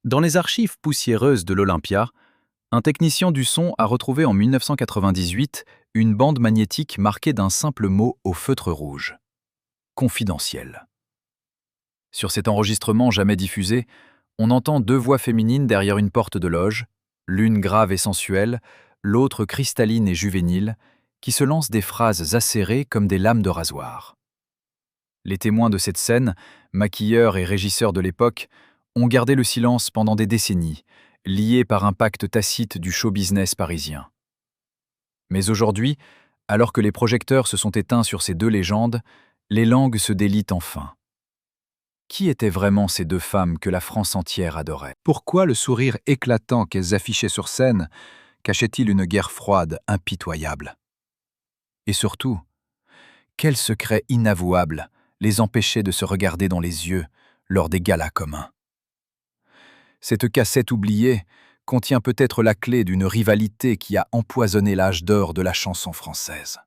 Dans les archives poussiéreuses de l'Olympia, un technicien du son a retrouvé en 1998 une bande magnétique marquée d'un simple mot au feutre rouge. Confidentiel. Sur cet enregistrement jamais diffusé, on entend deux voix féminines derrière une porte de loge, l'une grave et sensuelle, l'autre cristalline et juvénile, qui se lancent des phrases acérées comme des lames de rasoir. Les témoins de cette scène, maquilleurs et régisseurs de l'époque, ont gardé le silence pendant des décennies, liés par un pacte tacite du show-business parisien. Mais aujourd'hui, alors que les projecteurs se sont éteints sur ces deux légendes, les langues se délient enfin. Qui étaient vraiment ces deux femmes que la France entière adorait? Pourquoi le sourire éclatant qu'elles affichaient sur scène cachait-il une guerre froide impitoyable? Et surtout, quel secret inavouable les empêchait de se regarder dans les yeux lors des galas communs? Cette cassette oubliée contient peut-être la clé d'une rivalité qui a empoisonné l'âge d'or de la chanson française.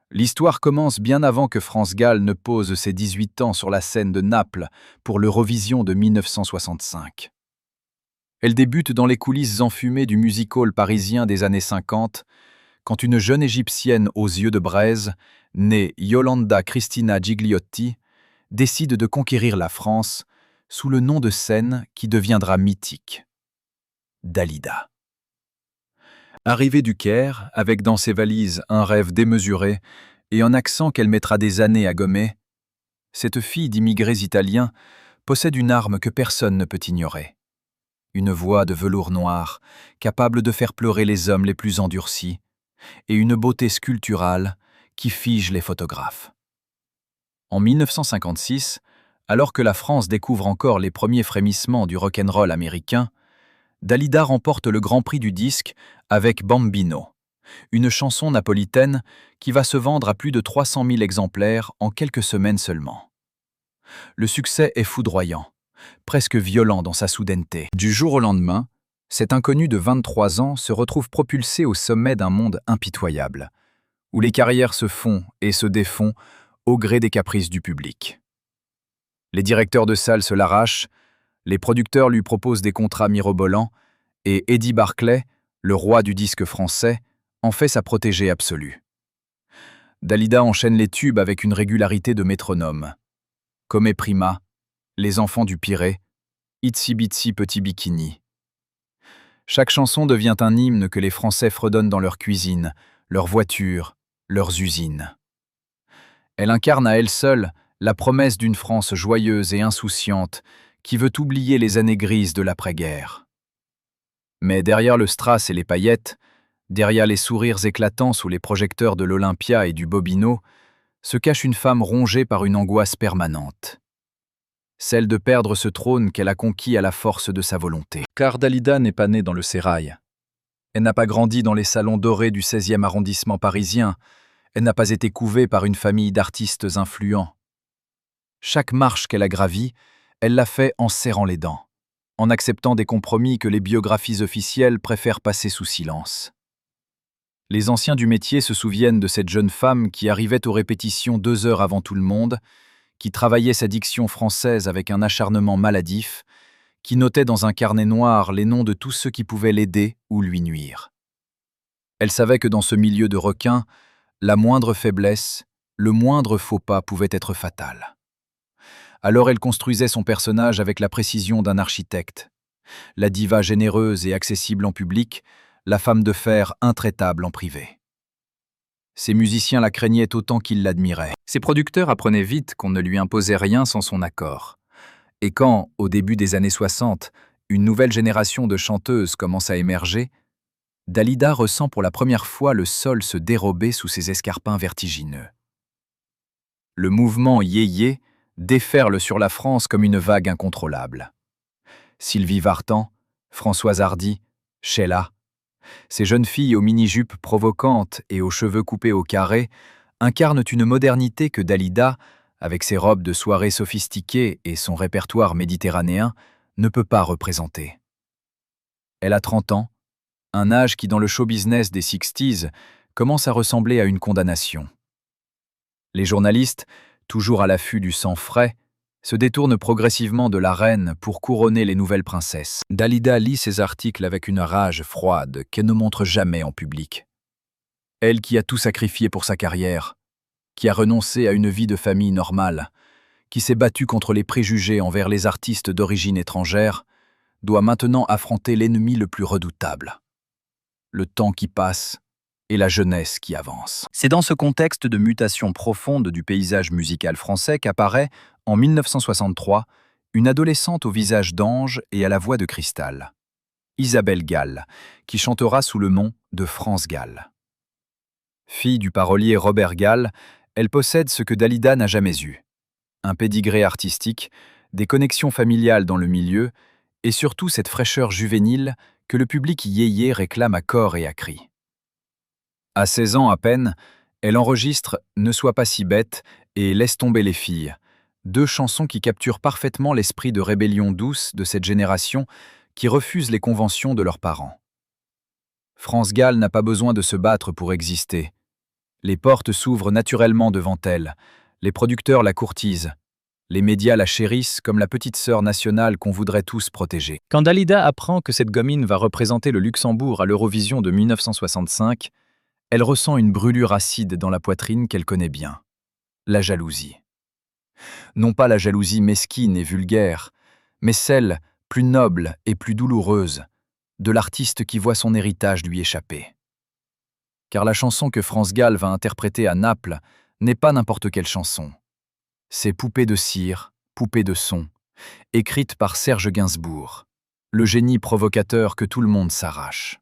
L'histoire commence bien avant que France Gall ne pose ses 18 ans sur la scène de Naples pour l'Eurovision de 1965. Elle débute dans les coulisses enfumées du music-hall parisien des années 50, quand une jeune Égyptienne aux yeux de braise, née Yolanda Cristina Gigliotti, décide de conquérir la France sous le nom de scène qui deviendra mythique. Dalida. Arrivée du Caire, avec dans ses valises un rêve démesuré et un accent qu'elle mettra des années à gommer, cette fille d'immigrés italiens possède une arme que personne ne peut ignorer. Une voix de velours noir, capable de faire pleurer les hommes les plus endurcis, et une beauté sculpturale qui fige les photographes. En 1956, alors que la France découvre encore les premiers frémissements du rock'n'roll américain, Dalida remporte le Grand Prix du disque avec Bambino, une chanson napolitaine qui va se vendre à plus de 300 000 exemplaires en quelques semaines seulement. Le succès est foudroyant, presque violent dans sa soudaineté. Du jour au lendemain, cet inconnu de 23 ans se retrouve propulsé au sommet d'un monde impitoyable, où les carrières se font et se défont au gré des caprices du public. Les directeurs de salle se l'arrachent, les producteurs lui proposent des contrats mirobolants, et Eddie Barclay, le roi du disque français, en fait sa protégée absolue. Dalida enchaîne les tubes avec une régularité de métronome. Come Prima, Les Enfants du Pirée, Itsy Bitsy Petit Bikini. Chaque chanson devient un hymne que les Français fredonnent dans leur cuisine, leurs voitures, leurs usines. Elle incarne à elle seule la promesse d'une France joyeuse et insouciante qui veut oublier les années grises de l'après-guerre. Mais derrière le strass et les paillettes, derrière les sourires éclatants sous les projecteurs de l'Olympia et du Bobino, se cache une femme rongée par une angoisse permanente. Celle de perdre ce trône qu'elle a conquis à la force de sa volonté. Car Dalida n'est pas née dans le sérail. Elle n'a pas grandi dans les salons dorés du 16e arrondissement parisien. Elle n'a pas été couvée par une famille d'artistes influents. Chaque marche qu'elle a gravie, elle l'a fait en serrant les dents, en acceptant des compromis que les biographies officielles préfèrent passer sous silence. Les anciens du métier se souviennent de cette jeune femme qui arrivait aux répétitions 2 heures avant tout le monde, qui travaillait sa diction française avec un acharnement maladif, qui notait dans un carnet noir les noms de tous ceux qui pouvaient l'aider ou lui nuire. Elle savait que dans ce milieu de requins, la moindre faiblesse, le moindre faux pas pouvait être fatal. Alors elle construisait son personnage avec la précision d'un architecte. La diva généreuse et accessible en public, la femme de fer intraitable en privé. Ses musiciens la craignaient autant qu'ils l'admiraient. Ses producteurs apprenaient vite qu'on ne lui imposait rien sans son accord. Et quand, au début des années 60, une nouvelle génération de chanteuses commence à émerger, Dalida ressent pour la première fois le sol se dérober sous ses escarpins vertigineux. Le mouvement yéyé déferle sur la France comme une vague incontrôlable. Sylvie Vartan, Françoise Hardy, Sheila, ces jeunes filles aux mini-jupes provocantes et aux cheveux coupés au carré incarnent une modernité que Dalida, avec ses robes de soirée sophistiquées et son répertoire méditerranéen, ne peut pas représenter. Elle a 30 ans, un âge qui dans le show-business des 60s commence à ressembler à une condamnation. Les journalistes, toujours à l'affût du sang frais, se détourne progressivement de la reine pour couronner les nouvelles princesses. Dalida lit ses articles avec une rage froide qu'elle ne montre jamais en public. Elle qui a tout sacrifié pour sa carrière, qui a renoncé à une vie de famille normale, qui s'est battue contre les préjugés envers les artistes d'origine étrangère, doit maintenant affronter l'ennemi le plus redoutable. Le temps qui passe et la jeunesse qui avance. C'est dans ce contexte de mutation profonde du paysage musical français qu'apparaît, en 1963, une adolescente au visage d'ange et à la voix de cristal, Isabelle Gall, qui chantera sous le nom de France Gall. Fille du parolier Robert Gall, elle possède ce que Dalida n'a jamais eu: un pédigré artistique, des connexions familiales dans le milieu et surtout cette fraîcheur juvénile que le public yéyé réclame à corps et à cri. À 16 ans à peine, elle enregistre Ne sois pas si bête et Laisse tomber les filles, deux chansons qui capturent parfaitement l'esprit de rébellion douce de cette génération qui refuse les conventions de leurs parents. France Gall n'a pas besoin de se battre pour exister. Les portes s'ouvrent naturellement devant elle, les producteurs la courtisent, les médias la chérissent comme la petite sœur nationale qu'on voudrait tous protéger. Quand Dalida apprend que cette gamine va représenter le Luxembourg à l'Eurovision de 1965, elle ressent une brûlure acide dans la poitrine qu'elle connaît bien: la jalousie. Non pas la jalousie mesquine et vulgaire, mais celle, plus noble et plus douloureuse, de l'artiste qui voit son héritage lui échapper. Car la chanson que France Gall va interpréter à Naples n'est pas n'importe quelle chanson. C'est Poupée de cire, poupée de son, écrite par Serge Gainsbourg, le génie provocateur que tout le monde s'arrache.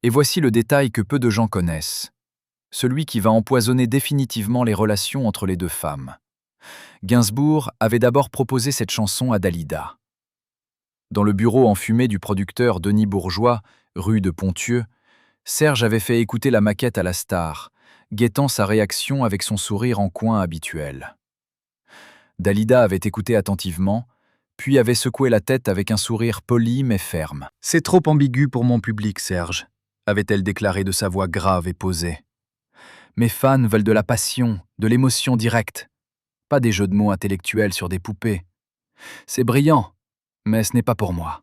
Et voici le détail que peu de gens connaissent, celui qui va empoisonner définitivement les relations entre les deux femmes. Gainsbourg avait d'abord proposé cette chanson à Dalida. Dans le bureau enfumé du producteur Denis Bourgeois, rue de Ponthieu, Serge avait fait écouter la maquette à la star, guettant sa réaction avec son sourire en coin habituel. Dalida avait écouté attentivement, puis avait secoué la tête avec un sourire poli mais ferme. « C'est trop ambigu pour mon public, Serge », avait-elle déclaré de sa voix grave et posée. « Mes fans veulent de la passion, de l'émotion directe, pas des jeux de mots intellectuels sur des poupées. C'est brillant, mais ce n'est pas pour moi. »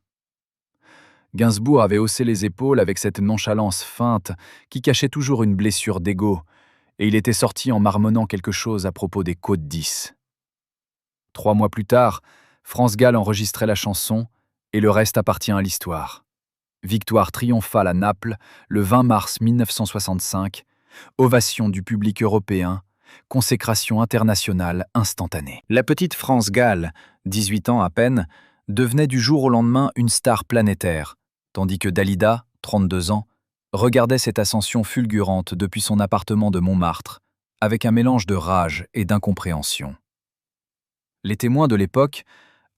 Gainsbourg avait haussé les épaules avec cette nonchalance feinte qui cachait toujours une blessure d'ego, et il était sorti en marmonnant quelque chose à propos des Côtes 10. 3 mois plus tard, France Gall enregistrait la chanson, et le reste appartient à l'histoire. Victoire triomphale à Naples, le 20 mars 1965, ovation du public européen, consécration internationale instantanée. La petite France Gall, 18 ans à peine, devenait du jour au lendemain une star planétaire, tandis que Dalida, 32 ans, regardait cette ascension fulgurante depuis son appartement de Montmartre, avec un mélange de rage et d'incompréhension. Les témoins de l'époque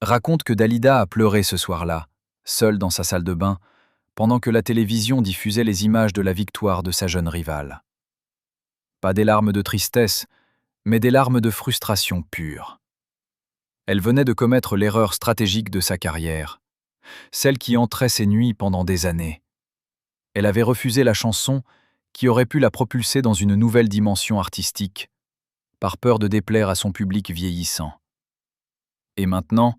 racontent que Dalida a pleuré ce soir-là, seule dans sa salle de bain, pendant que la télévision diffusait les images de la victoire de sa jeune rivale. Pas des larmes de tristesse, mais des larmes de frustration pure. Elle venait de commettre l'erreur stratégique de sa carrière, celle qui entrait ses nuits pendant des années. Elle avait refusé la chanson qui aurait pu la propulser dans une nouvelle dimension artistique, par peur de déplaire à son public vieillissant. Et maintenant,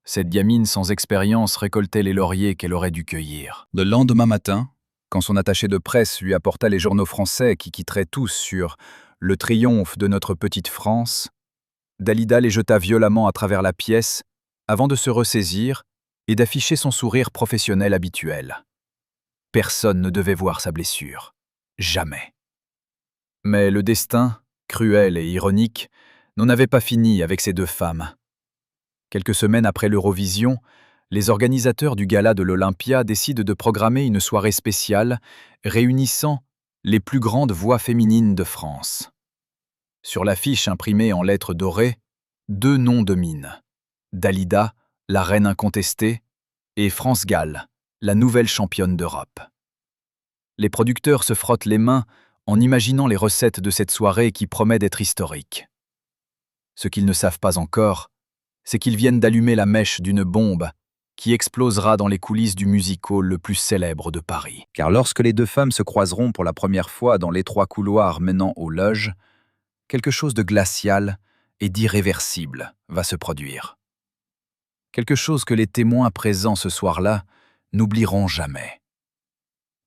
cette gamine sans expérience récoltait les lauriers qu'elle aurait dû cueillir. Le lendemain matin, quand son attaché de presse lui apporta les journaux français qui quitteraient tous sur « Le triomphe de notre petite France », Dalida les jeta violemment à travers la pièce avant de se ressaisir et d'afficher son sourire professionnel habituel. Personne ne devait voir sa blessure. Jamais. Mais le destin, cruel et ironique, n'en avait pas fini avec ces deux femmes. Quelques semaines après l'Eurovision, les organisateurs du gala de l'Olympia décident de programmer une soirée spéciale réunissant les plus grandes voix féminines de France. Sur l'affiche imprimée en lettres dorées, 2 noms dominent: Dalida, la reine incontestée, et France Gall, la nouvelle championne d'Europe. Les producteurs se frottent les mains en imaginant les recettes de cette soirée qui promet d'être historique. Ce qu'ils ne savent pas encore, c'est qu'ils viennent d'allumer la mèche d'une bombe qui explosera dans les coulisses du music-hall le plus célèbre de Paris. Car lorsque les deux femmes se croiseront pour la première fois dans l'étroit couloir menant aux loges, quelque chose de glacial et d'irréversible va se produire. Quelque chose que les témoins présents ce soir-là n'oublieront jamais.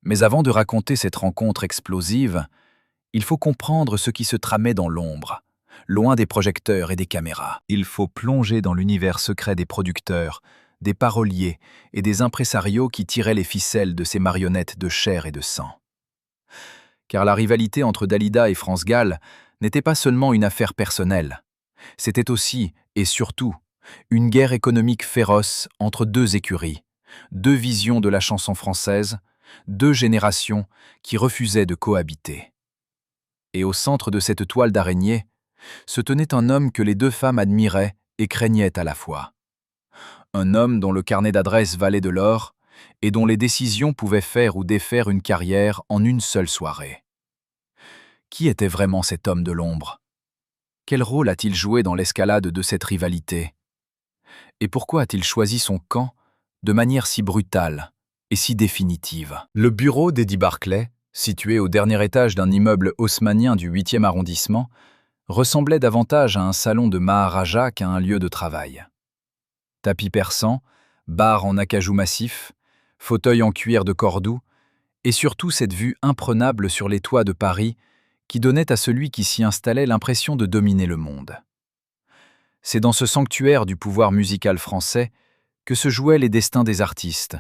Mais avant de raconter cette rencontre explosive, il faut comprendre ce qui se tramait dans l'ombre, loin des projecteurs et des caméras. Il faut plonger dans l'univers secret des producteurs, des paroliers et des impresarios qui tiraient les ficelles de ces marionnettes de chair et de sang. Car la rivalité entre Dalida et France Gall n'était pas seulement une affaire personnelle, c'était aussi, et surtout, une guerre économique féroce entre deux écuries, deux visions de la chanson française, deux générations qui refusaient de cohabiter. Et au centre de cette toile d'araignée se tenait un homme que les deux femmes admiraient et craignaient à la fois. Un homme dont le carnet d'adresses valait de l'or et dont les décisions pouvaient faire ou défaire une carrière en une seule soirée. Qui était vraiment cet homme de l'ombre? Quel rôle a-t-il joué dans l'escalade de cette rivalité? Et pourquoi a-t-il choisi son camp de manière si brutale et si définitive? Le bureau d'Eddie Barclay, situé au dernier étage d'un immeuble haussmannien du 8e arrondissement, ressemblait davantage à un salon de Maharaja qu'à un lieu de travail. Tapis persan, bar en acajou massif, fauteuil en cuir de Cordoue, et surtout cette vue imprenable sur les toits de Paris qui donnait à celui qui s'y installait l'impression de dominer le monde. C'est dans ce sanctuaire du pouvoir musical français que se jouaient les destins des artistes,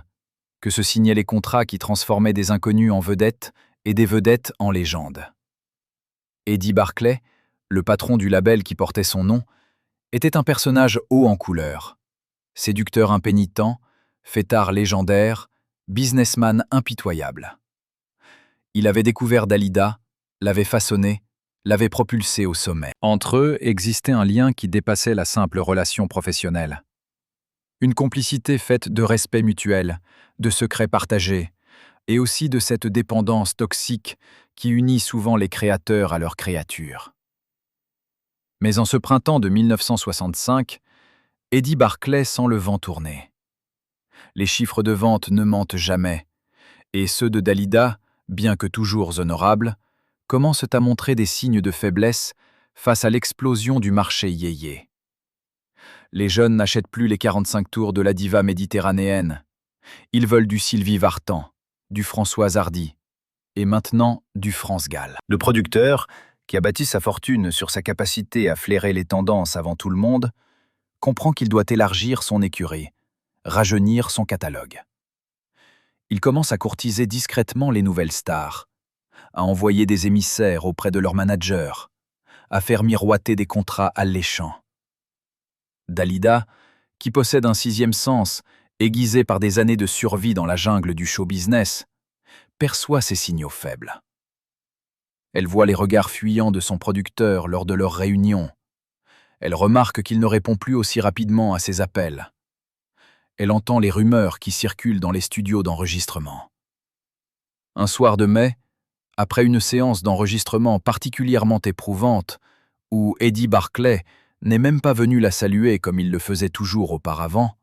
que se signaient les contrats qui transformaient des inconnus en vedettes et des vedettes en légendes. Eddie Barclay, le patron du label qui portait son nom, était un personnage haut en couleur. Séducteur impénitent, fêtard légendaire, businessman impitoyable. Il avait découvert Dalida, l'avait façonnée, l'avait propulsée au sommet. Entre eux existait un lien qui dépassait la simple relation professionnelle. Une complicité faite de respect mutuel, de secrets partagés, et aussi de cette dépendance toxique qui unit souvent les créateurs à leurs créatures. Mais en ce printemps de 1965, Eddie Barclay sent le vent tourner. Les chiffres de vente ne mentent jamais, et ceux de Dalida, bien que toujours honorables, commencent à montrer des signes de faiblesse face à l'explosion du marché yéyé. Les jeunes n'achètent plus les 45 tours de la diva méditerranéenne. Ils veulent du Sylvie Vartan, du Françoise Hardy, et maintenant du France Gall. Le producteur, qui a bâti sa fortune sur sa capacité à flairer les tendances avant tout le monde, comprend qu'il doit élargir son écurie, rajeunir son catalogue. Il commence à courtiser discrètement les nouvelles stars, à envoyer des émissaires auprès de leurs managers, à faire miroiter des contrats alléchants. Dalida, qui possède un sixième sens, aiguisé par des années de survie dans la jungle du show-business, perçoit ces signaux faibles. Elle voit les regards fuyants de son producteur lors de leurs réunions. Elle remarque qu'il ne répond plus aussi rapidement à ses appels. Elle entend les rumeurs qui circulent dans les studios d'enregistrement. Un soir de mai, après une séance d'enregistrement particulièrement éprouvante, où Eddie Barclay n'est même pas venu la saluer comme il le faisait toujours auparavant,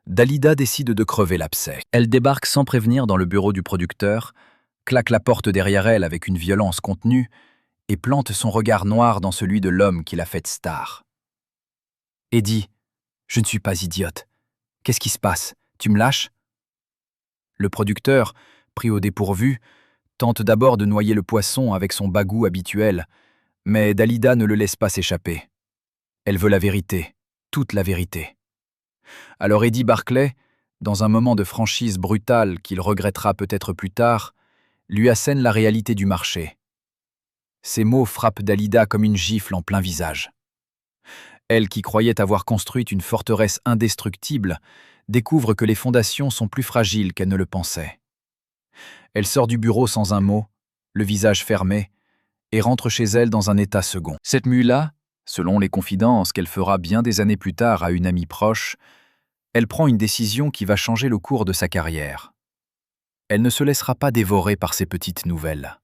Dalida décide de crever l'abcès. Elle débarque sans prévenir dans le bureau du producteur, claque la porte derrière elle avec une violence contenue et plante son regard noir dans celui de l'homme qui l'a faite star. « Eddie, je ne suis pas idiote. Qu'est-ce qui se passe? Tu me lâches ?» Le producteur, pris au dépourvu, tente d'abord de noyer le poisson avec son bagou habituel, mais Dalida ne le laisse pas s'échapper. Elle veut la vérité, toute la vérité. Alors Eddie Barclay, dans un moment de franchise brutale qu'il regrettera peut-être plus tard, lui assène la réalité du marché. Ces mots frappent Dalida comme une gifle en plein visage. Elle, qui croyait avoir construit une forteresse indestructible, découvre que les fondations sont plus fragiles qu'elle ne le pensait. Elle sort du bureau sans un mot, le visage fermé, et rentre chez elle dans un état second. Cette nuit-là, selon les confidences qu'elle fera bien des années plus tard à une amie proche, elle prend une décision qui va changer le cours de sa carrière. Elle ne se laissera pas dévorer par ces petites nouvelles.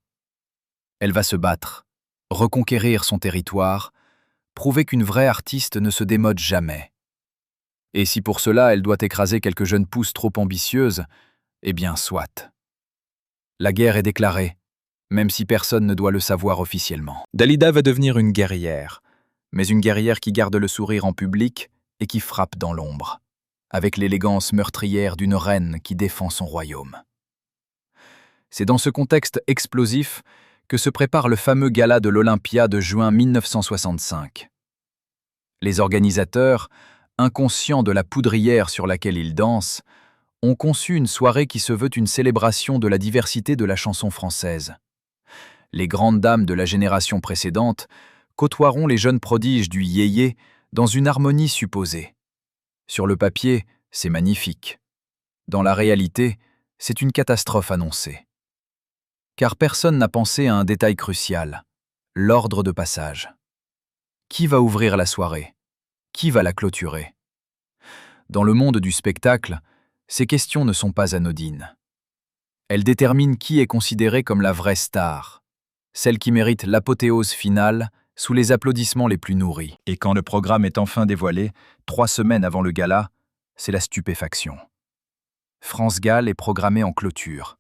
Elle va se battre, reconquérir son territoire, prouver qu'une vraie artiste ne se démode jamais. Et si pour cela elle doit écraser quelques jeunes pousses trop ambitieuses, eh bien soit. La guerre est déclarée, même si personne ne doit le savoir officiellement. Dalida va devenir une guerrière, mais une guerrière qui garde le sourire en public et qui frappe dans l'ombre, avec l'élégance meurtrière d'une reine qui défend son royaume. C'est dans ce contexte explosif que se prépare le fameux gala de l'Olympia de juin 1965. Les organisateurs, inconscients de la poudrière sur laquelle ils dansent, ont conçu une soirée qui se veut une célébration de la diversité de la chanson française. Les grandes dames de la génération précédente côtoieront les jeunes prodiges du yéyé dans une harmonie supposée. Sur le papier, c'est magnifique. Dans la réalité, c'est une catastrophe annoncée. Car personne n'a pensé à un détail crucial, l'ordre de passage. Qui va ouvrir la soirée? Qui va la clôturer? Dans le monde du spectacle, ces questions ne sont pas anodines. Elles déterminent qui est considéré comme la vraie star, celle qui mérite l'apothéose finale sous les applaudissements les plus nourris. Et quand le programme est enfin dévoilé, 3 semaines avant le gala, c'est la stupéfaction. France Gall est programmée en clôture,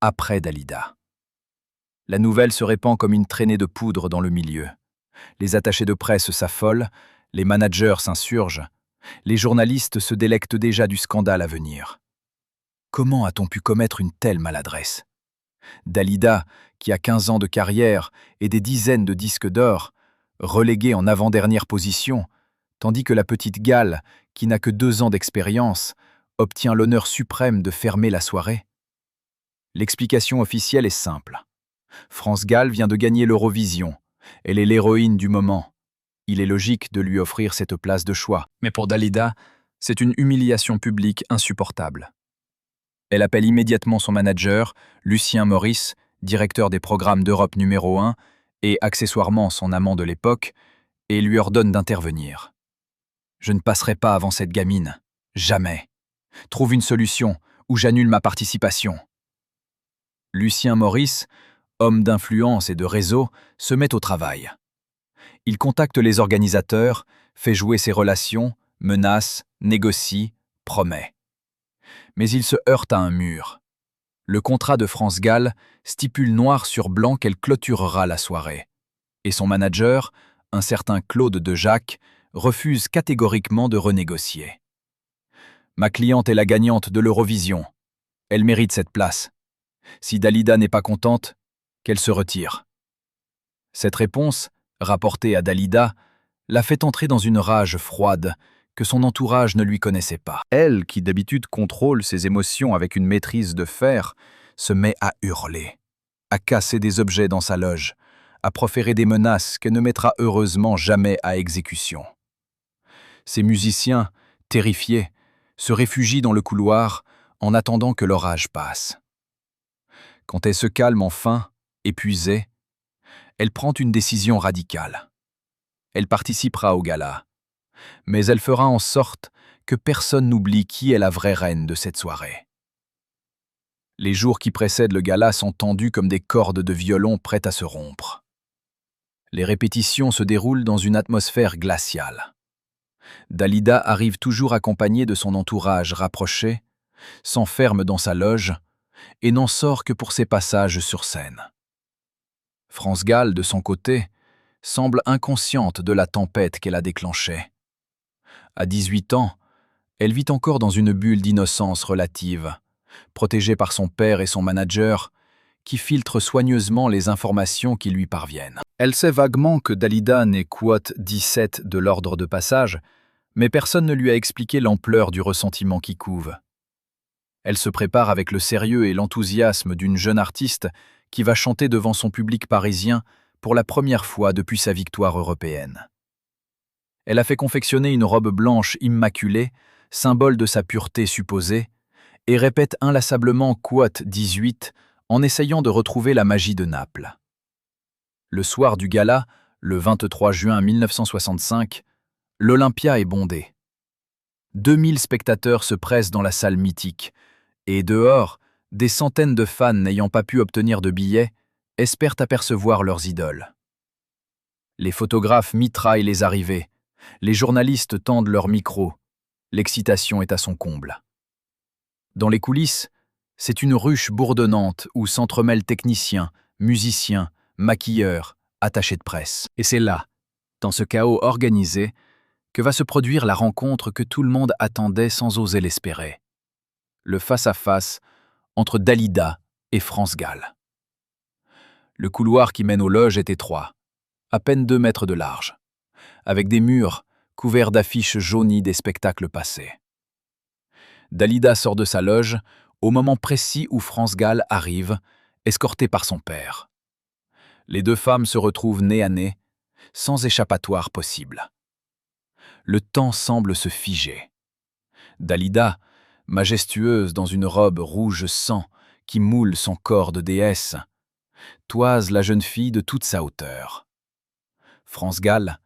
après Dalida. La nouvelle se répand comme une traînée de poudre dans le milieu. Les attachés de presse s'affolent, les managers s'insurgent, les journalistes se délectent déjà du scandale à venir. Comment a-t-on pu commettre une telle maladresse? Dalida, qui a 15 ans de carrière et des dizaines de disques d'or, reléguée en avant-dernière position, tandis que la petite Gall, qui n'a que 2 ans d'expérience, obtient l'honneur suprême de fermer la soirée? L'explication officielle est simple. France Gall vient de gagner l'Eurovision. Elle est l'héroïne du moment. Il est logique de lui offrir cette place de choix. Mais pour Dalida, c'est une humiliation publique insupportable. Elle appelle immédiatement son manager, Lucien Maurice, directeur des programmes d'Europe numéro 1, et accessoirement son amant de l'époque, et lui ordonne d'intervenir. « Je ne passerai pas avant cette gamine. Jamais. Trouve une solution, ou j'annule ma participation. » Lucien Maurice, homme d'influence et de réseau, se met au travail. Il contacte les organisateurs, fait jouer ses relations, menace, négocie, promet. Mais il se heurte à un mur. Le contrat de France Gall stipule noir sur blanc qu'elle clôturera la soirée. Et son manager, un certain Claude de Jacques, refuse catégoriquement de renégocier. « Ma cliente est la gagnante de l'Eurovision. Elle mérite cette place. Si Dalida n'est pas contente, qu'elle se retire. » Cette réponse, rapportée à Dalida, l'a fait entrer dans une rage froide que son entourage ne lui connaissait pas. Elle, qui d'habitude contrôle ses émotions avec une maîtrise de fer, se met à hurler, à casser des objets dans sa loge, à proférer des menaces qu'elle ne mettra heureusement jamais à exécution. Ses musiciens, terrifiés, se réfugient dans le couloir en attendant que l'orage passe. Quand elle se calme enfin, épuisée, elle prend une décision radicale. Elle participera au gala, mais elle fera en sorte que personne n'oublie qui est la vraie reine de cette soirée. Les jours qui précèdent le gala sont tendus comme des cordes de violon prêtes à se rompre. Les répétitions se déroulent dans une atmosphère glaciale. Dalida arrive toujours accompagnée de son entourage rapproché, s'enferme dans sa loge et n'en sort que pour ses passages sur scène. France Gall, de son côté, semble inconsciente de la tempête qu'elle a déclenchée. À 18 ans, elle vit encore dans une bulle d'innocence relative, protégée par son père et son manager, qui filtrent soigneusement les informations qui lui parviennent. Elle sait vaguement que Dalida n'est quote 17 de l'ordre de passage, mais personne ne lui a expliqué l'ampleur du ressentiment qui couve. Elle se prépare avec le sérieux et l'enthousiasme d'une jeune artiste qui va chanter devant son public parisien pour la première fois depuis sa victoire européenne. Elle a fait confectionner une robe blanche immaculée, symbole de sa pureté supposée, et répète inlassablement quote 18 en essayant de retrouver la magie de Naples. Le soir du gala, le 23 juin 1965, l'Olympia est bondée. 2000 spectateurs se pressent dans la salle mythique, et dehors, des centaines de fans n'ayant pas pu obtenir de billets espèrent apercevoir leurs idoles. Les photographes mitraillent les arrivées, les journalistes tendent leurs micros, l'excitation est à son comble. Dans les coulisses, c'est une ruche bourdonnante où s'entremêlent techniciens, musiciens, maquilleurs, attachés de presse. Et c'est là, dans ce chaos organisé, que va se produire la rencontre que tout le monde attendait sans oser l'espérer. Le face-à-face entre Dalida et France Gall. Le couloir qui mène aux loges est étroit, à peine 2 mètres de large, avec des murs couverts d'affiches jaunies des spectacles passés. Dalida sort de sa loge au moment précis où France Gall arrive, escortée par son père. Les deux femmes se retrouvent nez à nez, sans échappatoire possible. Le temps semble se figer. Dalida, majestueuse dans une robe rouge sang qui moule son corps de déesse, toise la jeune fille de toute sa hauteur. France Gall,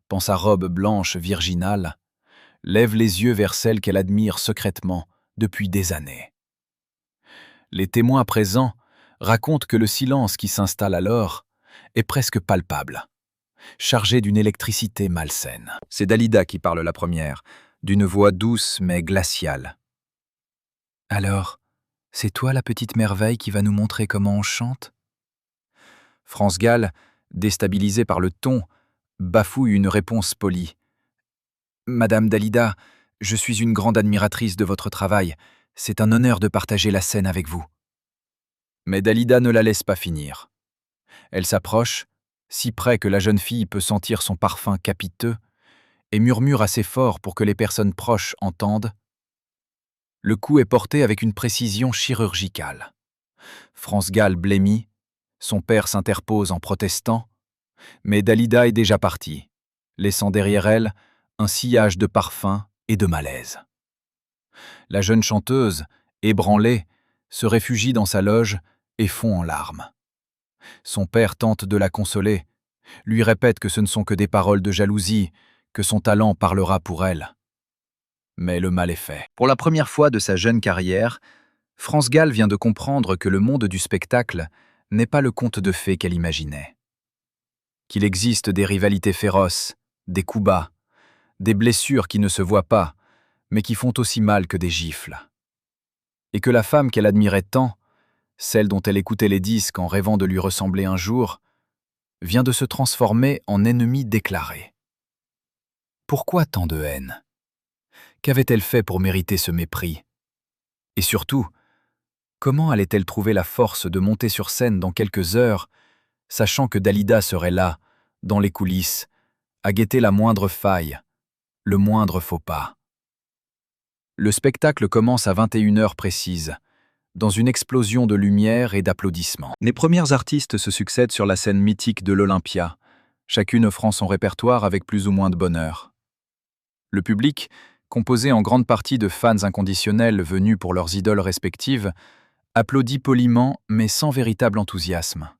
dans sa robe blanche virginale, lève les yeux vers celle qu'elle admire secrètement depuis des années. Les témoins présents racontent que le silence qui s'installe alors est presque palpable, chargé d'une électricité malsaine. C'est Dalida qui parle la première, d'une voix douce mais glaciale. « Alors, c'est toi la petite merveille qui va nous montrer comment on chante ?» France Gall, déstabilisée par le ton, bafouille une réponse polie. « Madame Dalida, je suis une grande admiratrice de votre travail. C'est un honneur de partager la scène avec vous. » Mais Dalida ne la laisse pas finir. Elle s'approche, si près que la jeune fille peut sentir son parfum capiteux, et murmure assez fort pour que les personnes proches entendent. Le coup est porté avec une précision chirurgicale. France Gall blêmit, son père s'interpose en protestant, mais Dalida est déjà partie, laissant derrière elle un sillage de parfum et de malaise. La jeune chanteuse, ébranlée, se réfugie dans sa loge et fond en larmes. Son père tente de la consoler, lui répète que ce ne sont que des paroles de jalousie, que son talent parlera pour elle. Mais le mal est fait. Pour la première fois de sa jeune carrière, France Gall vient de comprendre que le monde du spectacle n'est pas le conte de fées qu'elle imaginait. Qu'il existe des rivalités féroces, des coups bas, des blessures qui ne se voient pas, mais qui font aussi mal que des gifles. Et que la femme qu'elle admirait tant, celle dont elle écoutait les disques en rêvant de lui ressembler un jour, vient de se transformer en ennemie déclarée. Pourquoi tant de haine ? Qu'avait-elle fait pour mériter ce mépris ? Et surtout, comment allait-elle trouver la force de monter sur scène dans quelques heures, sachant que Dalida serait là, dans les coulisses, à guetter la moindre faille, le moindre faux pas ? Le spectacle commence à 21h précises, dans une explosion de lumière et d'applaudissements. Les premiers artistes se succèdent sur la scène mythique de l'Olympia, chacune offrant son répertoire avec plus ou moins de bonheur. Le public, composé en grande partie de fans inconditionnels venus pour leurs idoles respectives, applaudit poliment mais sans véritable enthousiasme.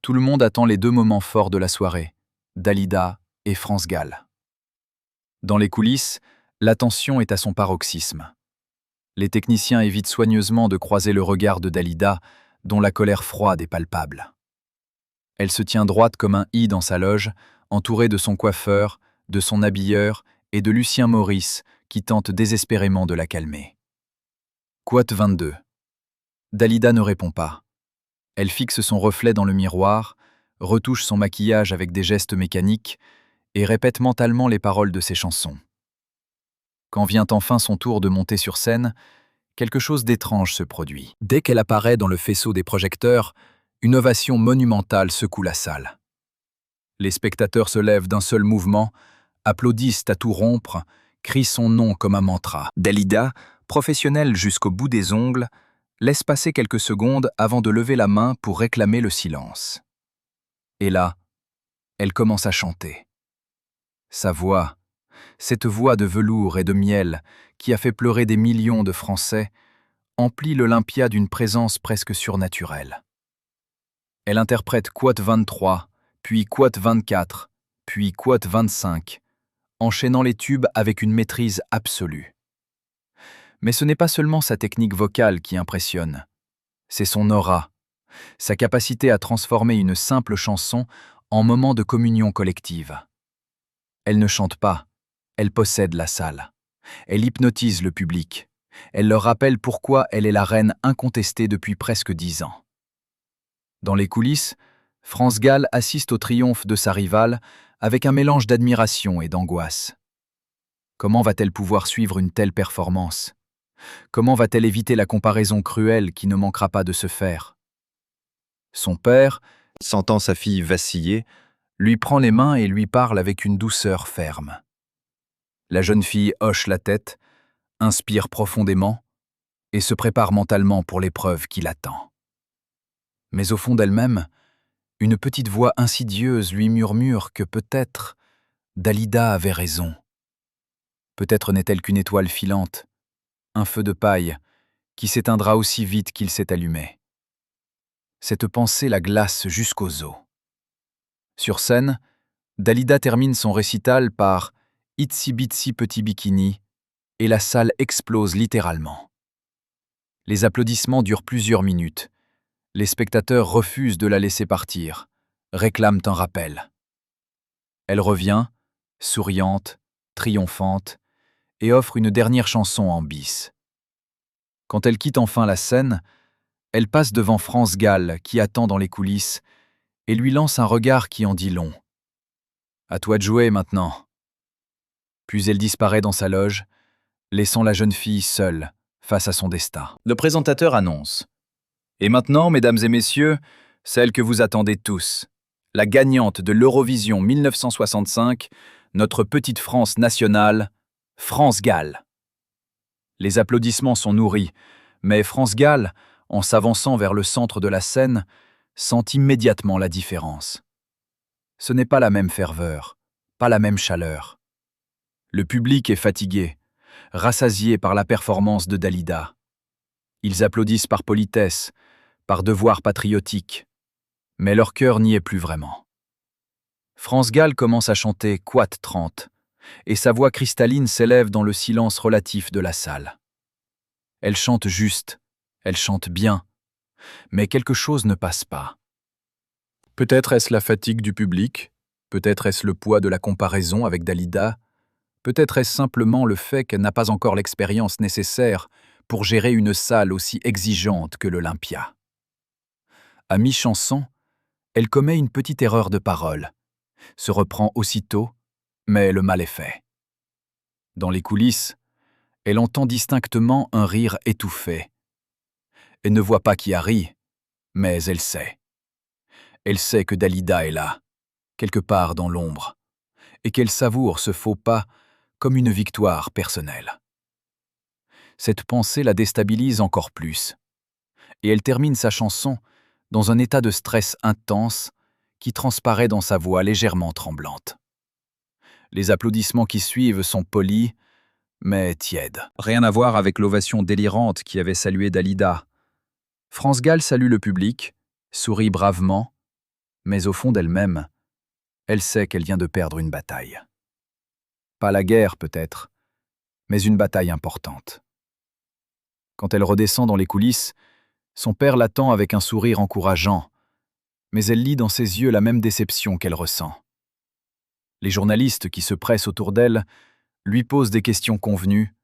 Tout le monde attend les deux moments forts de la soirée, Dalida et France Gall. Dans les coulisses, la tension est à son paroxysme. Les techniciens évitent soigneusement de croiser le regard de Dalida, dont la colère froide est palpable. Elle se tient droite comme un i dans sa loge, entourée de son coiffeur, de son habilleur et de Lucien Maurice, qui tente désespérément de la calmer. Quote 22. Dalida ne répond pas. Elle fixe son reflet dans le miroir, retouche son maquillage avec des gestes mécaniques et répète mentalement les paroles de ses chansons. Quand vient enfin son tour de monter sur scène, quelque chose d'étrange se produit. Dès qu'elle apparaît dans le faisceau des projecteurs, une ovation monumentale secoue la salle. Les spectateurs se lèvent d'un seul mouvement, applaudissent à tout rompre, crient son nom comme un mantra. Dalida, professionnelle jusqu'au bout des ongles, laisse passer quelques secondes avant de lever la main pour réclamer le silence. Et là, elle commence à chanter. Sa voix, cette voix de velours et de miel qui a fait pleurer des millions de Français, emplit l'Olympia d'une présence presque surnaturelle. Elle interprète Quote 23, puis Quote 24, puis Quote 25, enchaînant les tubes avec une maîtrise absolue. Mais ce n'est pas seulement sa technique vocale qui impressionne, c'est son aura, sa capacité à transformer une simple chanson en moment de communion collective. Elle ne chante pas, elle possède la salle. Elle hypnotise le public. Elle leur rappelle pourquoi elle est la reine incontestée depuis presque 10 ans. Dans les coulisses, France Gall assiste au triomphe de sa rivale avec un mélange d'admiration et d'angoisse. Comment va-t-elle pouvoir suivre une telle performance? Comment va-t-elle éviter la comparaison cruelle qui ne manquera pas de se faire? Son père, sentant sa fille vaciller, lui prend les mains et lui parle avec une douceur ferme. La jeune fille hoche la tête, inspire profondément et se prépare mentalement pour l'épreuve qui l'attend. Mais au fond d'elle-même, une petite voix insidieuse lui murmure que peut-être Dalida avait raison. Peut-être n'est-elle qu'une étoile filante, un feu de paille qui s'éteindra aussi vite qu'il s'est allumé. Cette pensée la glace jusqu'aux os. Sur scène, Dalida termine son récital par « Itsy bitsy petit bikini » et la salle explose littéralement. Les applaudissements durent plusieurs minutes. Les spectateurs refusent de la laisser partir, réclament un rappel. Elle revient, souriante, triomphante, et offre une dernière chanson en bis. Quand elle quitte enfin la scène, elle passe devant France Gall qui attend dans les coulisses et lui lance un regard qui en dit long. « À toi de jouer maintenant. » Puis elle disparaît dans sa loge, laissant la jeune fille seule face à son destin. Le présentateur annonce. Et maintenant, mesdames et messieurs, celle que vous attendez tous, la gagnante de l'Eurovision 1965, notre petite France nationale, France Gall. Les applaudissements sont nourris, mais France Gall, en s'avançant vers le centre de la scène, sent immédiatement la différence. Ce n'est pas la même ferveur, pas la même chaleur. Le public est fatigué, rassasié par la performance de Dalida. Ils applaudissent par politesse, par devoir patriotique, mais leur cœur n'y est plus vraiment. France Gall commence à chanter Quat 30, et sa voix cristalline s'élève dans le silence relatif de la salle. Elle chante juste, elle chante bien, mais quelque chose ne passe pas. Peut-être est-ce la fatigue du public, peut-être est-ce le poids de la comparaison avec Dalida, peut-être est-ce simplement le fait qu'elle n'a pas encore l'expérience nécessaire pour gérer une salle aussi exigeante que l'Olympia. À mi-chanson, elle commet une petite erreur de parole, se reprend aussitôt, mais le mal est fait. Dans les coulisses, elle entend distinctement un rire étouffé. Elle ne voit pas qui a ri, mais elle sait. Elle sait que Dalida est là, quelque part dans l'ombre, et qu'elle savoure ce faux pas comme une victoire personnelle. Cette pensée la déstabilise encore plus, et elle termine sa chanson dans un état de stress intense qui transparaît dans sa voix légèrement tremblante. Les applaudissements qui suivent sont polis, mais tièdes. Rien à voir avec l'ovation délirante qui avait salué Dalida. France Gall salue le public, sourit bravement, mais au fond d'elle-même, elle sait qu'elle vient de perdre une bataille. Pas la guerre peut-être, mais une bataille importante. Quand elle redescend dans les coulisses, son père l'attend avec un sourire encourageant, mais elle lit dans ses yeux la même déception qu'elle ressent. Les journalistes qui se pressent autour d'elle lui posent des questions convenues,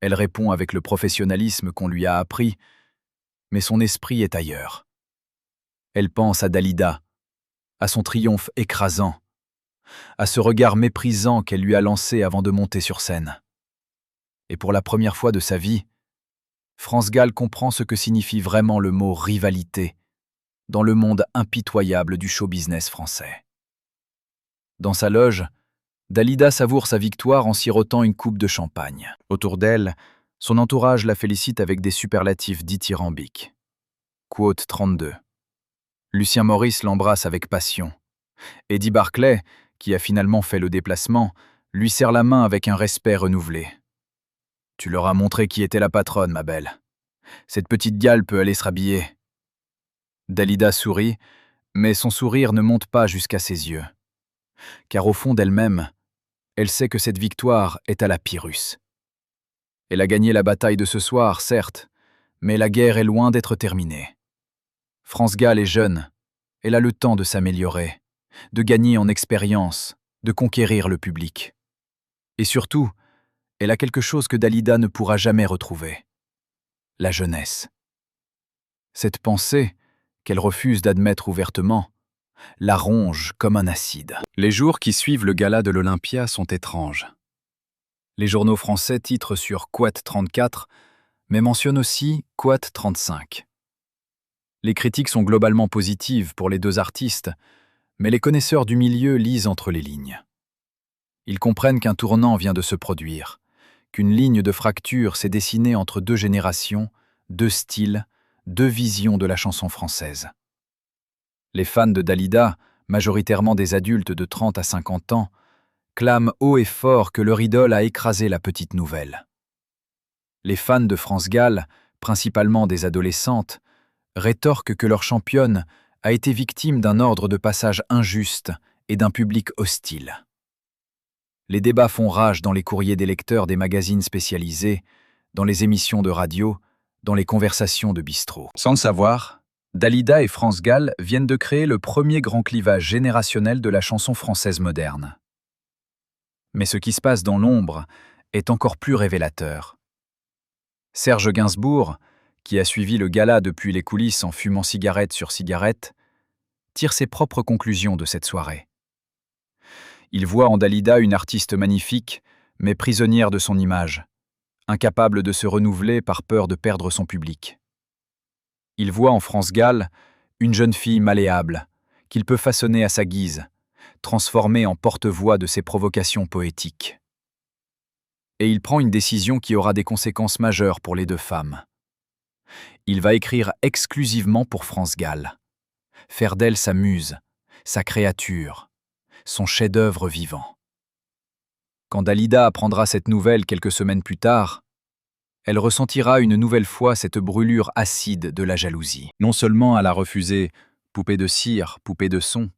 elle répond avec le professionnalisme qu'on lui a appris, mais son esprit est ailleurs. Elle pense à Dalida, à son triomphe écrasant, à ce regard méprisant qu'elle lui a lancé avant de monter sur scène. Et pour la première fois de sa vie, France Gall comprend ce que signifie vraiment le mot « rivalité » dans le monde impitoyable du show-business français. Dans sa loge, Dalida savoure sa victoire en sirotant une coupe de champagne. Autour d'elle, son entourage la félicite avec des superlatifs dithyrambiques. Quote 32. Lucien Maurice l'embrasse avec passion. Eddie Barclay, qui a finalement fait le déplacement, lui serre la main avec un respect renouvelé. « Tu leur as montré qui était la patronne, ma belle. Cette petite gale peut aller se rhabiller. » Dalida sourit, mais son sourire ne monte pas jusqu'à ses yeux. Car au fond d'elle-même, elle sait que cette victoire est à la Pyrrhus. Elle a gagné la bataille de ce soir, certes, mais la guerre est loin d'être terminée. France Gall est jeune, elle a le temps de s'améliorer, de gagner en expérience, de conquérir le public. Et surtout, elle a quelque chose que Dalida ne pourra jamais retrouver. La jeunesse. Cette pensée, qu'elle refuse d'admettre ouvertement, la ronge comme un acide. Les jours qui suivent le gala de l'Olympia sont étranges. Les journaux français titrent sur Quat 34, mais mentionnent aussi Quat 35. Les critiques sont globalement positives pour les deux artistes, mais les connaisseurs du milieu lisent entre les lignes. Ils comprennent qu'un tournant vient de se produire, qu'une ligne de fracture s'est dessinée entre deux générations, deux styles, deux visions de la chanson française. Les fans de Dalida, majoritairement des adultes de 30 à 50 ans, clament haut et fort que leur idole a écrasé la petite nouvelle. Les fans de France Gall, principalement des adolescentes, rétorquent que leur championne a été victime d'un ordre de passage injuste et d'un public hostile. Les débats font rage dans les courriers des lecteurs des magazines spécialisés, dans les émissions de radio, dans les conversations de bistrot. Sans le savoir, Dalida et France Gall viennent de créer le premier grand clivage générationnel de la chanson française moderne. Mais ce qui se passe dans l'ombre est encore plus révélateur. Serge Gainsbourg, qui a suivi le gala depuis les coulisses en fumant cigarette sur cigarette, tire ses propres conclusions de cette soirée. Il voit en Dalida une artiste magnifique, mais prisonnière de son image, incapable de se renouveler par peur de perdre son public. Il voit en France Gall une jeune fille malléable, qu'il peut façonner à sa guise, transformée en porte-voix de ses provocations poétiques. Et il prend une décision qui aura des conséquences majeures pour les deux femmes. Il va écrire exclusivement pour France Gall, faire d'elle sa muse, sa créature, son chef-d'œuvre vivant. Quand Dalida apprendra cette nouvelle quelques semaines plus tard, elle ressentira une nouvelle fois cette brûlure acide de la jalousie. Non seulement elle a refusé Poupée de cire, Poupée de son,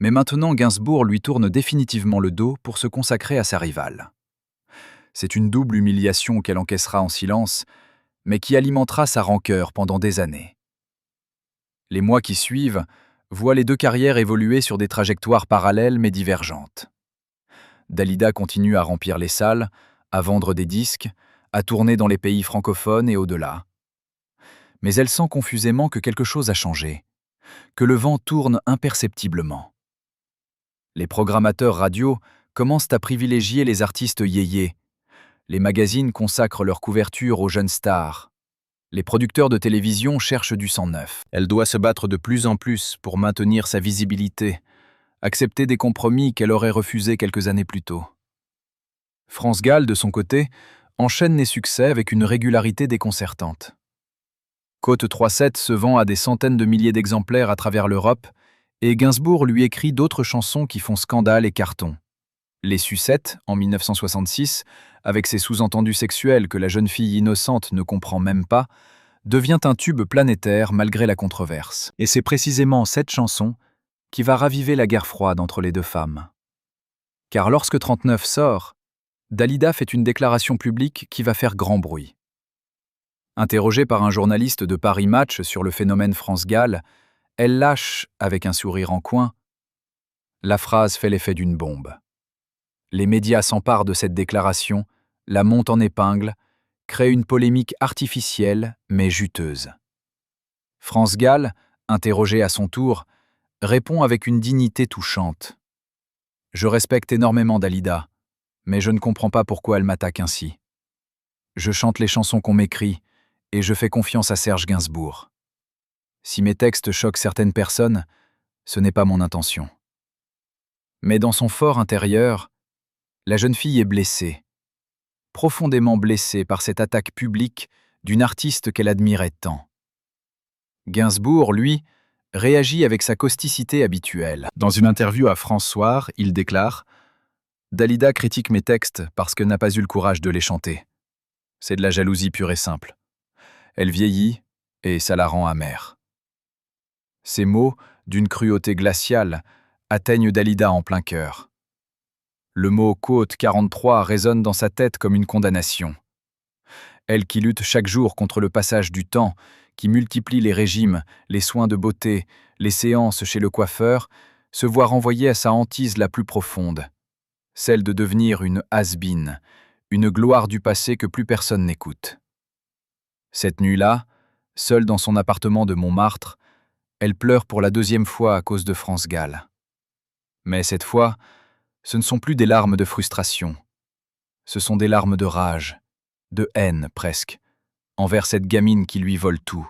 mais maintenant Gainsbourg lui tourne définitivement le dos pour se consacrer à sa rivale. C'est une double humiliation qu'elle encaissera en silence, mais qui alimentera sa rancœur pendant des années. Les mois qui suivent voient les deux carrières évoluer sur des trajectoires parallèles mais divergentes. Dalida continue à remplir les salles, à vendre des disques, à tourner dans les pays francophones et au-delà. Mais elle sent confusément que quelque chose a changé, que le vent tourne imperceptiblement. Les programmateurs radio commencent à privilégier les artistes yéyés. Les magazines consacrent leur couverture aux jeunes stars. Les producteurs de télévision cherchent du sang neuf. Elle doit se battre de plus en plus pour maintenir sa visibilité, accepter des compromis qu'elle aurait refusés quelques années plus tôt. France Gall, de son côté, enchaîne les succès avec une régularité déconcertante. Côte 37 se vend à des centaines de milliers d'exemplaires à travers l'Europe, et Gainsbourg lui écrit d'autres chansons qui font scandale et carton. Les Sucettes, en 1966, avec ses sous-entendus sexuels que la jeune fille innocente ne comprend même pas, devient un tube planétaire malgré la controverse. Et c'est précisément cette chanson qui va raviver la guerre froide entre les deux femmes. Car lorsque 39 sort, Dalida fait une déclaration publique qui va faire grand bruit. Interrogée par un journaliste de Paris Match sur le phénomène France Gall, elle lâche, avec un sourire en coin, la phrase fait l'effet d'une bombe. Les médias s'emparent de cette déclaration, la montent en épingle, créent une polémique artificielle mais juteuse. France Gall, interrogée à son tour, répond avec une dignité touchante. « Je respecte énormément Dalida, mais je ne comprends pas pourquoi elle m'attaque ainsi. Je chante les chansons qu'on m'écrit et je fais confiance à Serge Gainsbourg. Si mes textes choquent certaines personnes, ce n'est pas mon intention. » Mais dans son fort intérieur, la jeune fille est blessée, profondément blessée par cette attaque publique d'une artiste qu'elle admirait tant. Gainsbourg, lui, réagit avec sa causticité habituelle. Dans une interview à France Soir, il déclare « Dalida critique mes textes parce qu'elle n'a pas eu le courage de les chanter. C'est de la jalousie pure et simple. Elle vieillit et ça la rend amère. » Ces mots, d'une cruauté glaciale, atteignent Dalida en plein cœur. Le mot « Côte 43 » résonne dans sa tête comme une condamnation. Elle qui lutte chaque jour contre le passage du temps, qui multiplie les régimes, les soins de beauté, les séances chez le coiffeur, se voit renvoyée à sa hantise la plus profonde, celle de devenir une has-been, une gloire du passé que plus personne n'écoute. Cette nuit-là, seule dans son appartement de Montmartre, Elle pleure pour la deuxième fois à cause de France Gall. Mais cette fois, ce ne sont plus des larmes de frustration. Ce sont des larmes de rage, de haine presque, envers cette gamine qui lui vole tout.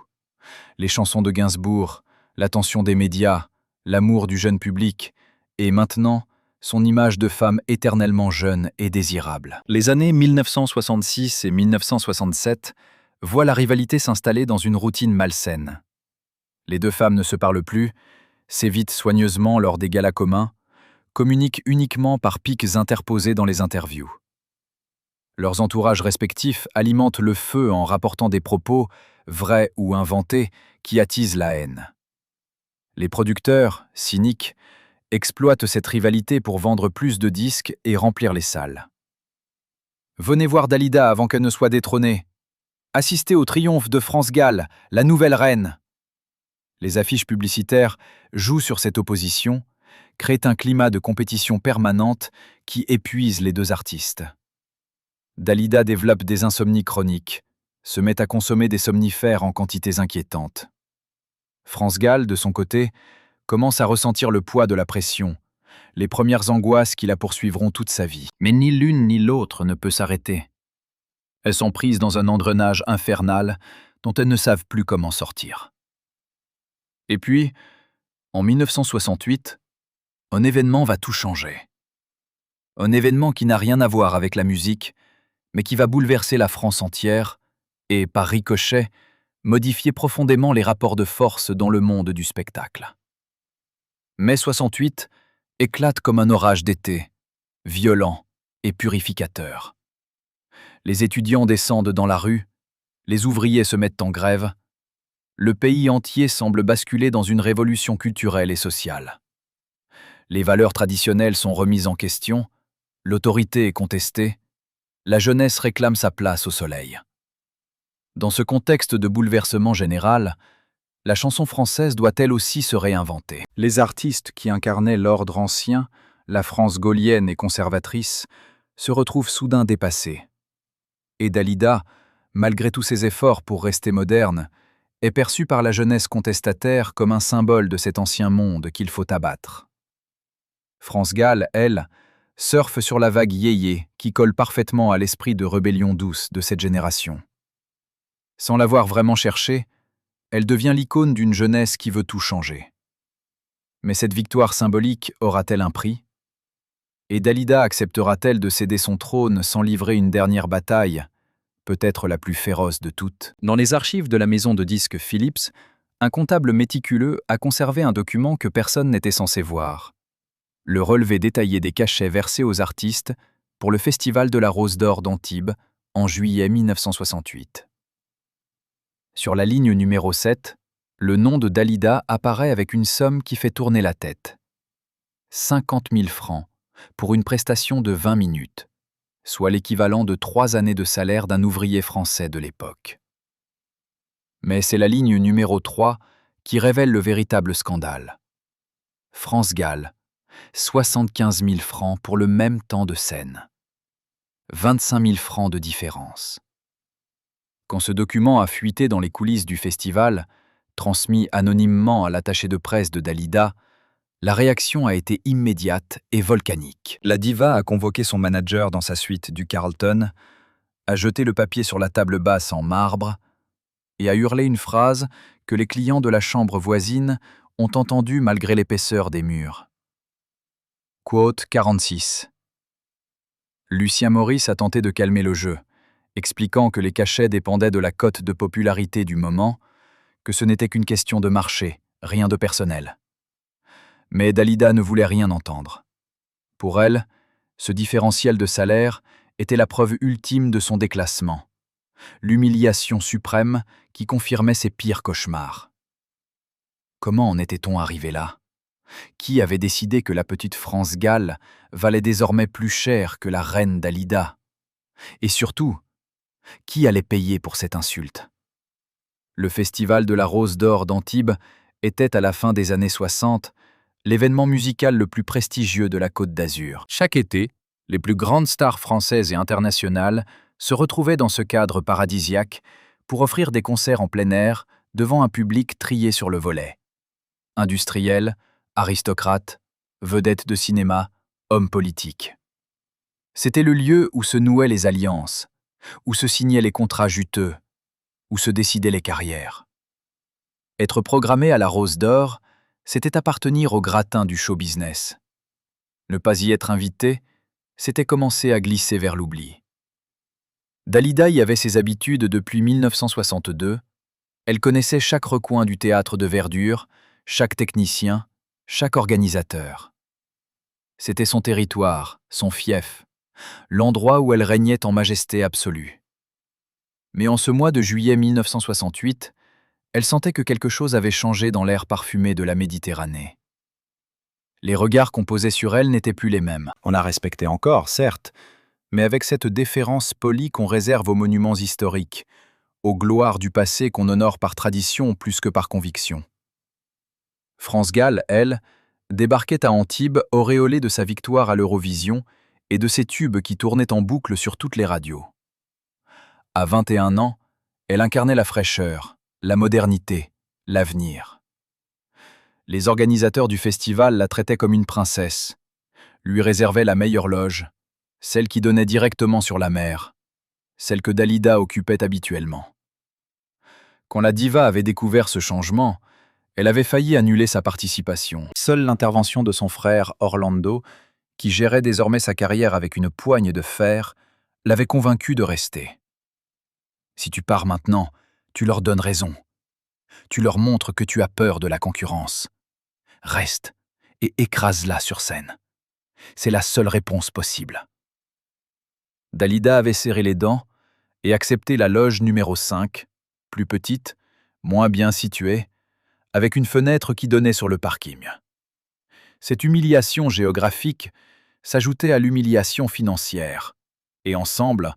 Les chansons de Gainsbourg, l'attention des médias, l'amour du jeune public, et maintenant, son image de femme éternellement jeune et désirable. Les années 1966 et 1967 voient la rivalité s'installer dans une routine malsaine. Les deux femmes ne se parlent plus, s'évitent soigneusement lors des galas communs, communiquent uniquement par pics interposés dans les interviews. Leurs entourages respectifs alimentent le feu en rapportant des propos, vrais ou inventés, qui attisent la haine. Les producteurs, cyniques, exploitent cette rivalité pour vendre plus de disques et remplir les salles. Venez voir Dalida avant qu'elle ne soit détrônée. Assistez au triomphe de France Gall, la nouvelle reine. Les affiches publicitaires jouent sur cette opposition, créent un climat de compétition permanente qui épuise les deux artistes. Dalida développe des insomnies chroniques, se met à consommer des somnifères en quantités inquiétantes. France Gall, de son côté, commence à ressentir le poids de la pression, les premières angoisses qui la poursuivront toute sa vie. Mais ni l'une ni l'autre ne peut s'arrêter. Elles sont prises dans un engrenage infernal dont elles ne savent plus comment sortir. Et puis, en 1968, un événement va tout changer. Un événement qui n'a rien à voir avec la musique, mais qui va bouleverser la France entière et, par ricochet, modifier profondément les rapports de force dans le monde du spectacle. Mai 68 éclate comme un orage d'été, violent et purificateur. Les étudiants descendent dans la rue, les ouvriers se mettent en grève, le pays entier semble basculer dans une révolution culturelle et sociale. Les valeurs traditionnelles sont remises en question, l'autorité est contestée, la jeunesse réclame sa place au soleil. Dans ce contexte de bouleversement général, la chanson française doit elle aussi se réinventer. Les artistes qui incarnaient l'ordre ancien, la France gaulienne et conservatrice, se retrouvent soudain dépassés. Et Dalida, malgré tous ses efforts pour rester moderne, est perçue par la jeunesse contestataire comme un symbole de cet ancien monde qu'il faut abattre. France Gall, elle, surfe sur la vague yéyé qui colle parfaitement à l'esprit de rébellion douce de cette génération. Sans l'avoir vraiment cherché, elle devient l'icône d'une jeunesse qui veut tout changer. Mais cette victoire symbolique aura-t-elle un prix? Et Dalida acceptera-t-elle de céder son trône sans livrer une dernière bataille, peut-être la plus féroce de toutes? Dans les archives de la maison de disques Philips, un comptable méticuleux a conservé un document que personne n'était censé voir. Le relevé détaillé des cachets versés aux artistes pour le Festival de la Rose d'Or d'Antibes en juillet 1968. Sur la ligne numéro 7, le nom de Dalida apparaît avec une somme qui fait tourner la tête. 50 000 francs pour une prestation de 20 minutes, soit l'équivalent de 3 années de salaire d'un ouvrier français de l'époque. Mais c'est la ligne numéro 3 qui révèle le véritable scandale. France Gall, 75 000 francs pour le même temps de scène. 25 000 francs de différence. Quand ce document a fuité dans les coulisses du festival, transmis anonymement à l'attaché de presse de Dalida, la réaction a été immédiate et volcanique. La diva a convoqué son manager dans sa suite du Carlton, a jeté le papier sur la table basse en marbre et a hurlé une phrase que les clients de la chambre voisine ont entendue malgré l'épaisseur des murs. Quote 46. Lucien Maurice a tenté de calmer le jeu, expliquant que les cachets dépendaient de la cote de popularité du moment, que ce n'était qu'une question de marché, rien de personnel. Mais Dalida ne voulait rien entendre. Pour elle, ce différentiel de salaire était la preuve ultime de son déclassement, l'humiliation suprême qui confirmait ses pires cauchemars. Comment en était-on arrivé là? Qui avait décidé que la petite France Gall valait désormais plus cher que la reine Dalida? Et surtout, qui allait payer pour cette insulte? Le Festival de la Rose d'Or d'Antibes était à la fin des années 60 l'événement musical le plus prestigieux de la Côte d'Azur. Chaque été, les plus grandes stars françaises et internationales se retrouvaient dans ce cadre paradisiaque pour offrir des concerts en plein air devant un public trié sur le volet. Industriels, aristocrates, vedettes de cinéma, hommes politiques. C'était le lieu où se nouaient les alliances, où se signaient les contrats juteux, où se décidaient les carrières. Être programmé à la Rose d'Or, c'était appartenir au gratin du show business. Ne pas y être invité, c'était commencer à glisser vers l'oubli. Dalida y avait ses habitudes depuis 1962. Elle connaissait chaque recoin du théâtre de verdure, chaque technicien, chaque organisateur. C'était son territoire, son fief, l'endroit où elle régnait en majesté absolue. Mais en ce mois de juillet 1968, elle sentait que quelque chose avait changé dans l'air parfumé de la Méditerranée. Les regards qu'on posait sur elle n'étaient plus les mêmes. On la respectait encore, certes, mais avec cette déférence polie qu'on réserve aux monuments historiques, aux gloires du passé qu'on honore par tradition plus que par conviction. France Gall, elle, débarquait à Antibes auréolée de sa victoire à l'Eurovision et de ses tubes qui tournaient en boucle sur toutes les radios. À 21 ans, elle incarnait la fraîcheur, la modernité, l'avenir. Les organisateurs du festival la traitaient comme une princesse, lui réservaient la meilleure loge, celle qui donnait directement sur la mer, celle que Dalida occupait habituellement. Quand la diva avait découvert ce changement, elle avait failli annuler sa participation. Seule l'intervention de son frère Orlando, qui gérait désormais sa carrière avec une poigne de fer, l'avait convaincue de rester. « Si tu pars maintenant, tu leur donnes raison. Tu leur montres que tu as peur de la concurrence. Reste et écrase-la sur scène. C'est la seule réponse possible. » Dalida avait serré les dents et accepté la loge numéro 5, plus petite, moins bien située, avec une fenêtre qui donnait sur le parking. Cette humiliation géographique s'ajoutait à l'humiliation financière, et ensemble,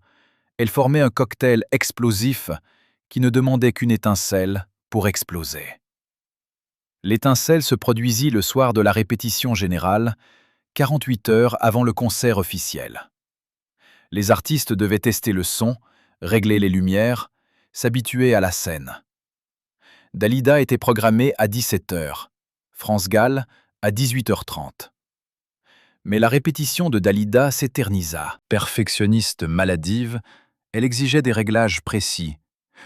elles formaient un cocktail explosif qui ne demandait qu'une étincelle pour exploser. L'étincelle se produisit le soir de la répétition générale, 48 heures avant le concert officiel. Les artistes devaient tester le son, régler les lumières, s'habituer à la scène. Dalida était programmée à 17h, France Gall à 18h30. Mais la répétition de Dalida s'éternisa. Perfectionniste maladive, elle exigeait des réglages précis,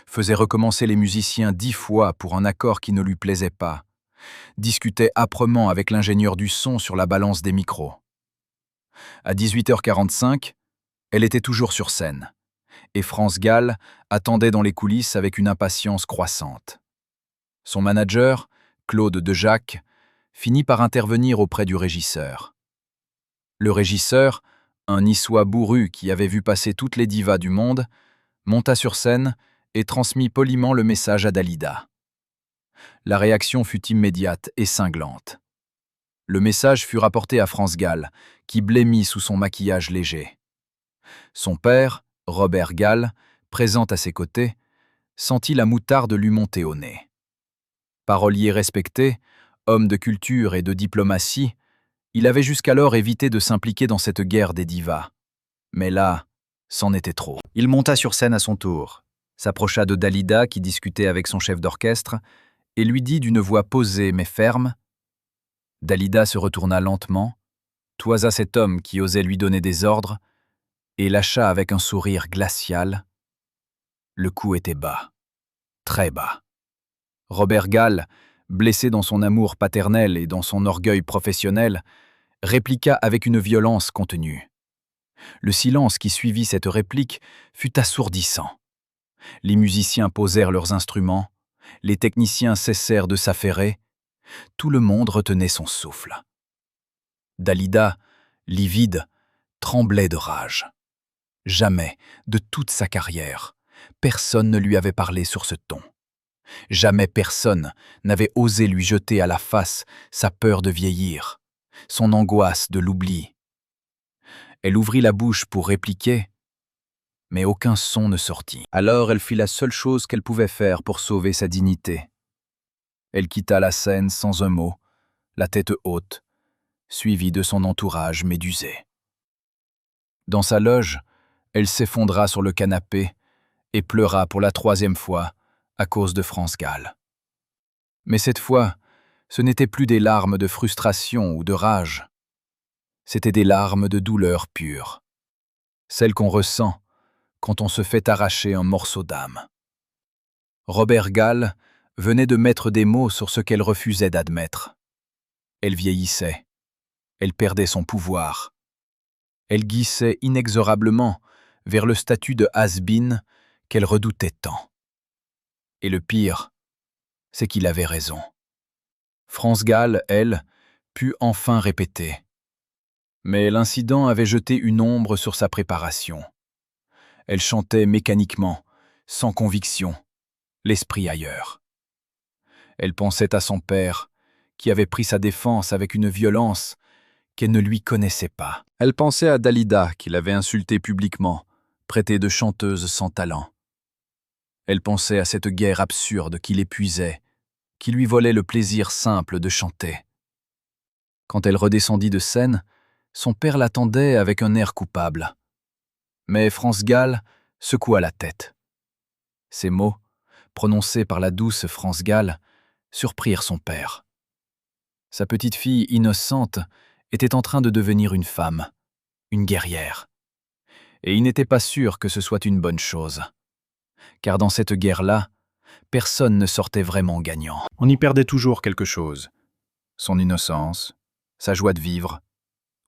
faisait recommencer les musiciens 10 fois pour un accord qui ne lui plaisait pas, discutait âprement avec l'ingénieur du son sur la balance des micros. À 18h45, elle était toujours sur scène, et France Gall attendait dans les coulisses avec une impatience croissante. Son manager, Claude Dejac, finit par intervenir auprès du régisseur. Le régisseur, un niçois bourru qui avait vu passer toutes les divas du monde, monta sur scène et transmit poliment le message à Dalida. La réaction fut immédiate et cinglante. Le message fut rapporté à France Gall, qui blêmit sous son maquillage léger. Son père, Robert Gall, présent à ses côtés, sentit la moutarde lui monter au nez. Parolier respecté, homme de culture et de diplomatie, il avait jusqu'alors évité de s'impliquer dans cette guerre des divas. Mais là, c'en était trop. Il monta sur scène à son tour, s'approcha de Dalida qui discutait avec son chef d'orchestre et lui dit d'une voix posée mais ferme. Dalida se retourna lentement, toisa cet homme qui osait lui donner des ordres et lâcha avec un sourire glacial. Le coup était bas, très bas. Robert Gall, blessé dans son amour paternel et dans son orgueil professionnel, répliqua avec une violence contenue. Le silence qui suivit cette réplique fut assourdissant. Les musiciens posèrent leurs instruments, les techniciens cessèrent de s'affairer, tout le monde retenait son souffle. Dalida, livide, tremblait de rage. Jamais, de toute sa carrière, personne ne lui avait parlé sur ce ton. Jamais personne n'avait osé lui jeter à la face sa peur de vieillir, son angoisse de l'oubli. Elle ouvrit la bouche pour répliquer, mais aucun son ne sortit. Alors elle fit la seule chose qu'elle pouvait faire pour sauver sa dignité. Elle quitta la scène sans un mot, la tête haute, suivie de son entourage médusé. Dans sa loge, elle s'effondra sur le canapé et pleura pour la 3e fois à cause de France Gall. Mais cette fois, Ce n'étaient plus des larmes de frustration ou de rage. C'étaient des larmes de douleur pure. Celles qu'on ressent quand on se fait arracher un morceau d'âme. Robert Gall venait de mettre des mots sur ce qu'elle refusait d'admettre. Elle vieillissait. Elle perdait son pouvoir. Elle glissait inexorablement vers le statut de has-been qu'elle redoutait tant. Et le pire, c'est qu'il avait raison. France Gall, elle, put enfin répéter. Mais l'incident avait jeté une ombre sur sa préparation. Elle chantait mécaniquement, sans conviction, l'esprit ailleurs. Elle pensait à son père, qui avait pris sa défense avec une violence qu'elle ne lui connaissait pas. Elle pensait à Dalida, qui l'avait insultée publiquement, traitée de chanteuse sans talent. Elle pensait à cette guerre absurde qui l'épuisait, qui lui volait le plaisir simple de chanter. Quand elle redescendit de scène, son père l'attendait avec un air coupable. Mais France Gall secoua la tête. Ces mots, prononcés par la douce France Gall, surprirent son père. Sa petite fille innocente était en train de devenir une femme, une guerrière. Et il n'était pas sûr que ce soit une bonne chose. Car dans cette guerre-là, personne ne sortait vraiment gagnant. On y perdait toujours quelque chose. Son innocence, sa joie de vivre,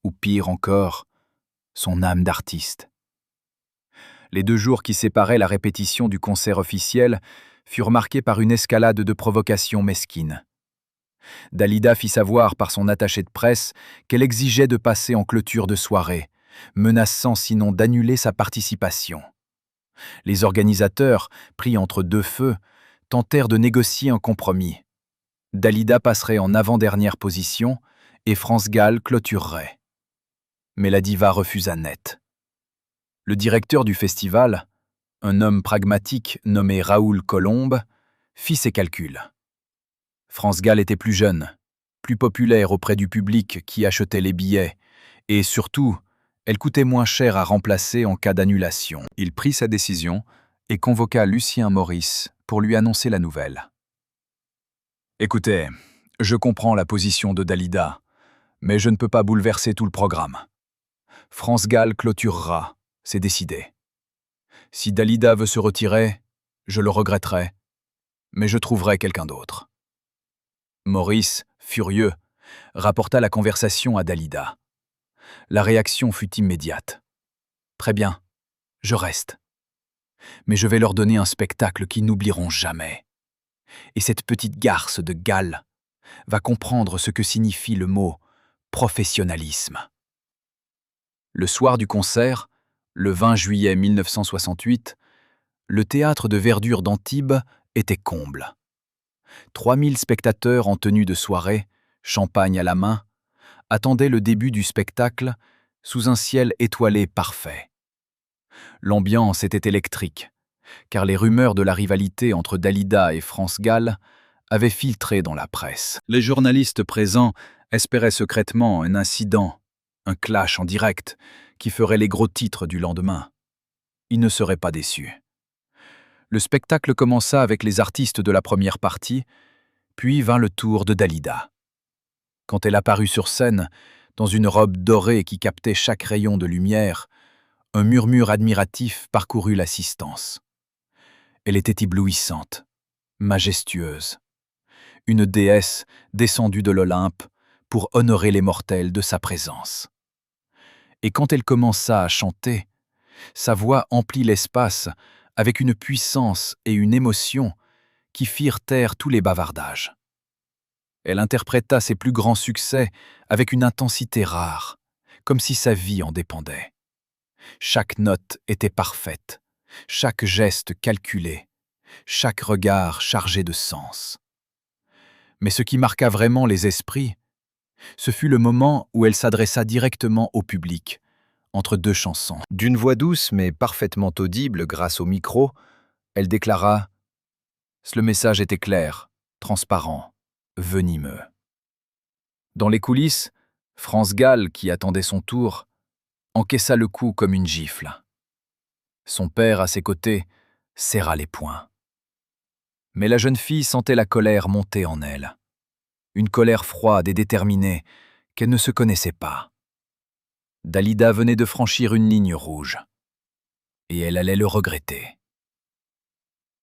ou pire encore, son âme d'artiste. Les 2 jours qui séparaient la répétition du concert officiel furent marqués par une escalade de provocations mesquines. Dalida fit savoir par son attaché de presse qu'elle exigeait de passer en clôture de soirée, menaçant sinon d'annuler sa participation. Les organisateurs, pris entre 2 feux, tentèrent de négocier un compromis. Dalida passerait en avant-dernière position et France Gall clôturerait. Mais la diva refusa net. Le directeur du festival, un homme pragmatique nommé Raoul Colombe, fit ses calculs. France Gall était plus jeune, plus populaire auprès du public qui achetait les billets, et surtout, elle coûtait moins cher à remplacer en cas d'annulation. Il prit sa décision et convoqua Lucien Maurice pour lui annoncer la nouvelle. « Écoutez, je comprends la position de Dalida, mais je ne peux pas bouleverser tout le programme. France Gall clôturera, c'est décidé. Si Dalida veut se retirer, je le regretterai, mais je trouverai quelqu'un d'autre. » Maurice, furieux, rapporta la conversation à Dalida. La réaction fut immédiate. « Très bien, je reste. Mais je vais leur donner un spectacle qu'ils n'oublieront jamais. Et cette petite garce de Gall va comprendre ce que signifie le mot professionnalisme. » Le soir du concert, le 20 juillet 1968, le théâtre de verdure d'Antibes était comble. 3000 spectateurs en tenue de soirée, champagne à la main, attendaient le début du spectacle sous un ciel étoilé parfait. L'ambiance était électrique, car les rumeurs de la rivalité entre Dalida et France Gall avaient filtré dans la presse. Les journalistes présents espéraient secrètement un incident, un clash en direct, qui ferait les gros titres du lendemain. Ils ne seraient pas déçus. Le spectacle commença avec les artistes de la première partie, puis vint le tour de Dalida. Quand elle apparut sur scène, dans une robe dorée qui captait chaque rayon de lumière, un murmure admiratif parcourut l'assistance. Elle était éblouissante, majestueuse. Une déesse descendue de l'Olympe pour honorer les mortels de sa présence. Et quand elle commença à chanter, sa voix emplit l'espace avec une puissance et une émotion qui firent taire tous les bavardages. Elle interpréta ses plus grands succès avec une intensité rare, comme si sa vie en dépendait. Chaque note était parfaite, chaque geste calculé, chaque regard chargé de sens. Mais ce qui marqua vraiment les esprits, ce fut le moment où elle s'adressa directement au public, entre 2 chansons. D'une voix douce mais parfaitement audible grâce au micro, elle déclara « Le message était clair, transparent, venimeux. » Dans les coulisses, France Gall, qui attendait son tour, encaissa le coup comme une gifle. Son père, à ses côtés, serra les poings. Mais la jeune fille sentait la colère monter en elle. une colère froide et déterminée qu'elle ne se connaissait pas. Dalida venait de franchir une ligne rouge, et elle allait le regretter.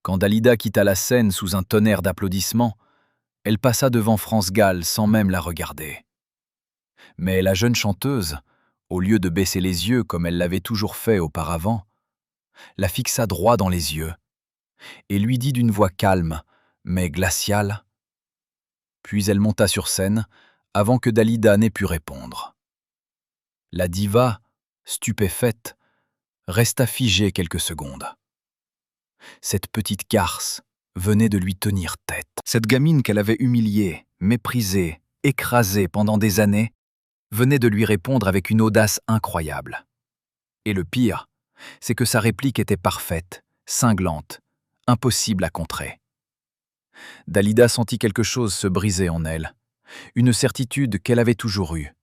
Quand Dalida quitta la scène sous un tonnerre d'applaudissements, elle passa devant France Gall sans même la regarder. Mais la jeune chanteuse, au lieu de baisser les yeux comme elle l'avait toujours fait auparavant, la fixa droit dans les yeux et lui dit d'une voix calme, mais glaciale. Puis elle monta sur scène avant que Dalida n'ait pu répondre. La diva, stupéfaite, resta figée quelques secondes. Cette petite garce venait de lui tenir tête. Cette gamine qu'elle avait humiliée, méprisée, écrasée pendant des années, venait de lui répondre avec une audace incroyable. Et le pire, c'est que sa réplique était parfaite, cinglante, impossible à contrer. Dalida sentit quelque chose se briser en elle, une certitude qu'elle avait toujours eue,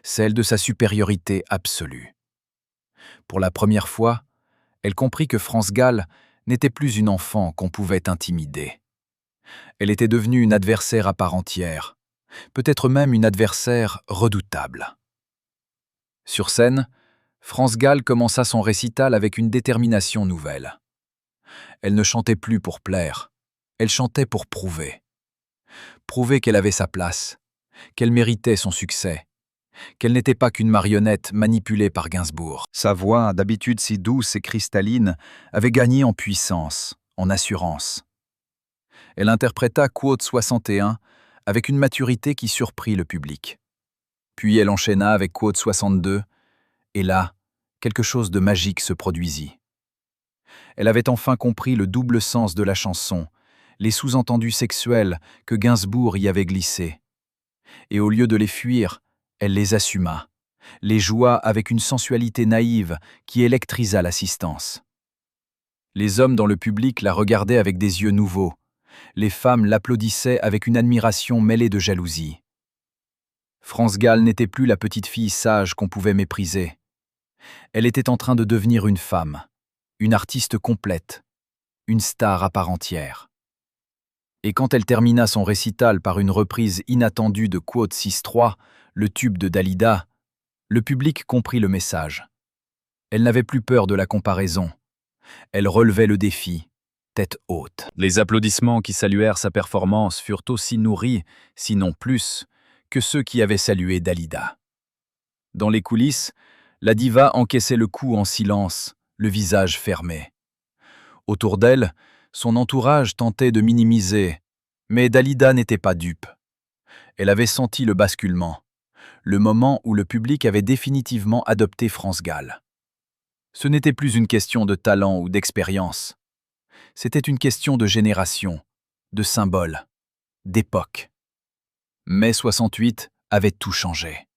celle de sa supériorité absolue. Pour la première fois, elle comprit que France Gall n'était plus une enfant qu'on pouvait intimider. Elle était devenue une adversaire à part entière, peut-être même une adversaire redoutable. Sur scène, France Gall commença son récital avec une détermination nouvelle. Elle ne chantait plus pour plaire, elle chantait pour prouver. Prouver qu'elle avait sa place, qu'elle méritait son succès, qu'elle n'était pas qu'une marionnette manipulée par Gainsbourg. Sa voix, d'habitude si douce et cristalline, avait gagné en puissance, en assurance. Elle interpréta Quote 61 avec une maturité qui surprit le public. Puis elle enchaîna avec Quote 62, et là, quelque chose de magique se produisit. Elle avait enfin compris le double sens de la chanson, les sous-entendus sexuels que Gainsbourg y avait glissés. Et au lieu de les fuir, elle les assuma, les joua avec une sensualité naïve qui électrisa l'assistance. Les hommes dans le public la regardaient avec des yeux nouveaux, les femmes l'applaudissaient avec une admiration mêlée de jalousie. France Gall n'était plus la petite fille sage qu'on pouvait mépriser. Elle était en train de devenir une femme, une artiste complète, une star à part entière. Et quand elle termina son récital par une reprise inattendue de Quote 6-3, le tube de Dalida, le public comprit le message. Elle n'avait plus peur de la comparaison. Elle relevait le défi, tête haute. Les applaudissements qui saluèrent sa performance furent aussi nourris, sinon plus, que ceux qui avaient salué Dalida. Dans les coulisses, la diva encaissait le coup en silence, le visage fermé. Autour d'elle, son entourage tentait de minimiser, mais Dalida n'était pas dupe. Elle avait senti le basculement, le moment où le public avait définitivement adopté France Gall. Ce n'était plus une question de talent ou d'expérience. C'était une question de génération, de symbole, d'époque. Mai 68 avait tout changé.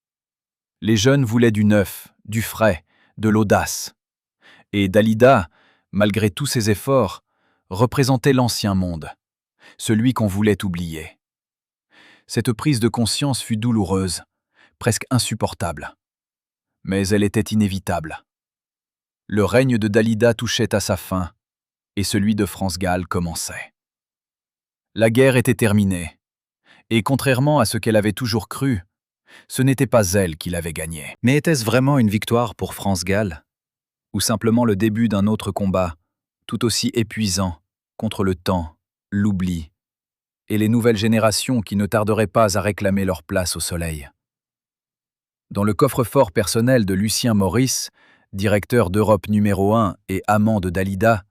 Les jeunes voulaient du neuf, du frais, de l'audace. Et Dalida, malgré tous ses efforts, représentait l'ancien monde, celui qu'on voulait oublier. Cette prise de conscience fut douloureuse, presque insupportable. Mais elle était inévitable. Le règne de Dalida touchait à sa fin, et celui de France Gall commençait. La guerre était terminée, et contrairement à ce qu'elle avait toujours cru, ce n'était pas elle qui l'avait gagnée. Mais était-ce vraiment une victoire pour France Gall? Ou simplement le début d'un autre combat, tout aussi épuisant, contre le temps, l'oubli, et les nouvelles générations qui ne tarderaient pas à réclamer leur place au soleil? Dans le coffre-fort personnel de Lucien Maurice, directeur d'Europe numéro 1 et amant de Dalida,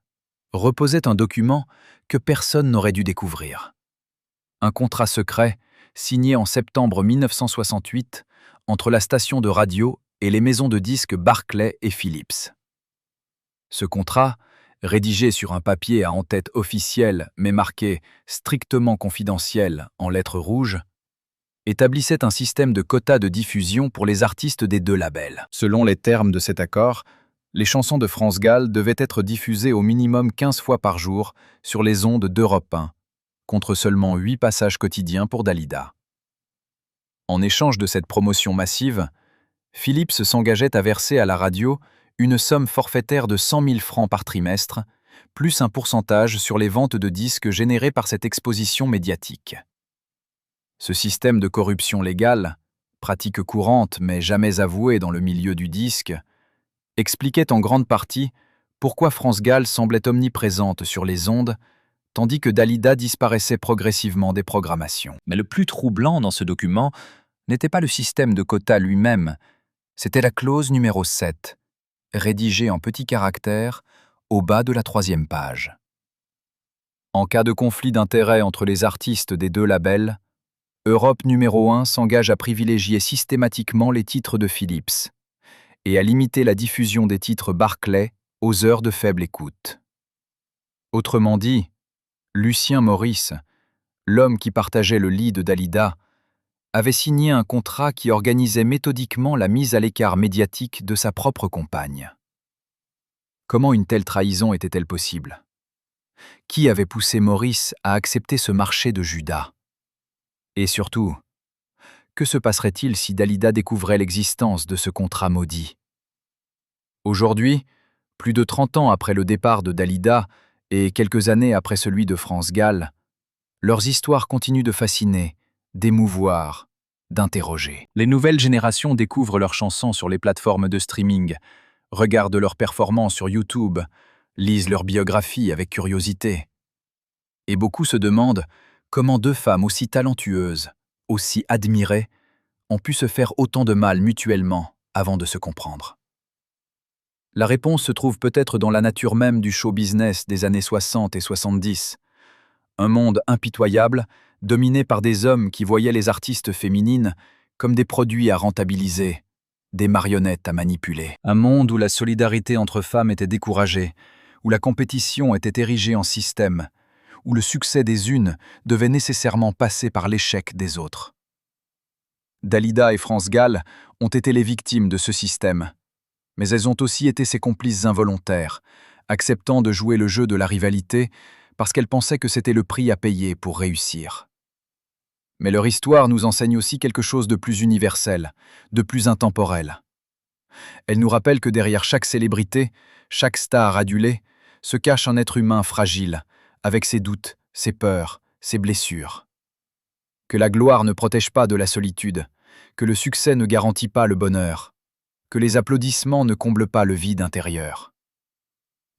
reposait un document que personne n'aurait dû découvrir. Un contrat secret signé en septembre 1968 entre la station de radio et les maisons de disques Barclay et Philips. Ce contrat, rédigé sur un papier à en-tête officiel mais marqué « strictement confidentiel » en lettres rouges, établissait un système de quotas de diffusion pour les artistes des deux labels. Selon les termes de cet accord, les chansons de France Gall devaient être diffusées au minimum 15 fois par jour sur les ondes d'Europe 1, contre seulement 8 passages quotidiens pour Dalida. En échange de cette promotion massive, Philips s'engageait à verser à la radio une somme forfaitaire de 100 000 francs par trimestre, plus un pourcentage sur les ventes de disques générées par cette exposition médiatique. Ce système de corruption légale, pratique courante mais jamais avouée dans le milieu du disque, expliquait en grande partie pourquoi France Gall semblait omniprésente sur les ondes, tandis que Dalida disparaissait progressivement des programmations. Mais le plus troublant dans ce document n'était pas le système de quotas lui-même, c'était la clause numéro 7, rédigée en petits caractères au bas de la 3e page. En cas de conflit d'intérêts entre les artistes des deux labels, Europe numéro 1 s'engage à privilégier systématiquement les titres de Philips et à limiter la diffusion des titres Barclay aux heures de faible écoute. Autrement dit, Lucien Maurice, l'homme qui partageait le lit de Dalida, avait signé un contrat qui organisait méthodiquement la mise à l'écart médiatique de sa propre compagne. Comment une telle trahison était-elle possible? Qui avait poussé Maurice à accepter ce marché de Judas? Et surtout, que se passerait-il si Dalida découvrait l'existence de ce contrat maudit? Aujourd'hui, plus de 30 ans après le départ de Dalida et quelques années après celui de France Gall, leurs histoires continuent de fasciner, d'émouvoir, d'interroger. Les nouvelles générations découvrent leurs chansons sur les plateformes de streaming, regardent leurs performances sur YouTube, lisent leurs biographies avec curiosité. Et beaucoup se demandent comment deux femmes aussi talentueuses, aussi admirées, ont pu se faire autant de mal mutuellement avant de se comprendre. La réponse se trouve peut-être dans la nature même du show business des années 60 et 70. Un monde impitoyable, dominé par des hommes qui voyaient les artistes féminines comme des produits à rentabiliser, des marionnettes à manipuler. Un monde où la solidarité entre femmes était découragée, où la compétition était érigée en système, où le succès des unes devait nécessairement passer par l'échec des autres. Dalida et France Gall ont été les victimes de ce système, mais elles ont aussi été ses complices involontaires, acceptant de jouer le jeu de la rivalité parce qu'elles pensaient que c'était le prix à payer pour réussir. Mais leur histoire nous enseigne aussi quelque chose de plus universel, de plus intemporel. Elle nous rappelle que derrière chaque célébrité, chaque star adulée, se cache un être humain fragile, avec ses doutes, ses peurs, ses blessures. Que la gloire ne protège pas de la solitude, que le succès ne garantit pas le bonheur, que les applaudissements ne comblent pas le vide intérieur.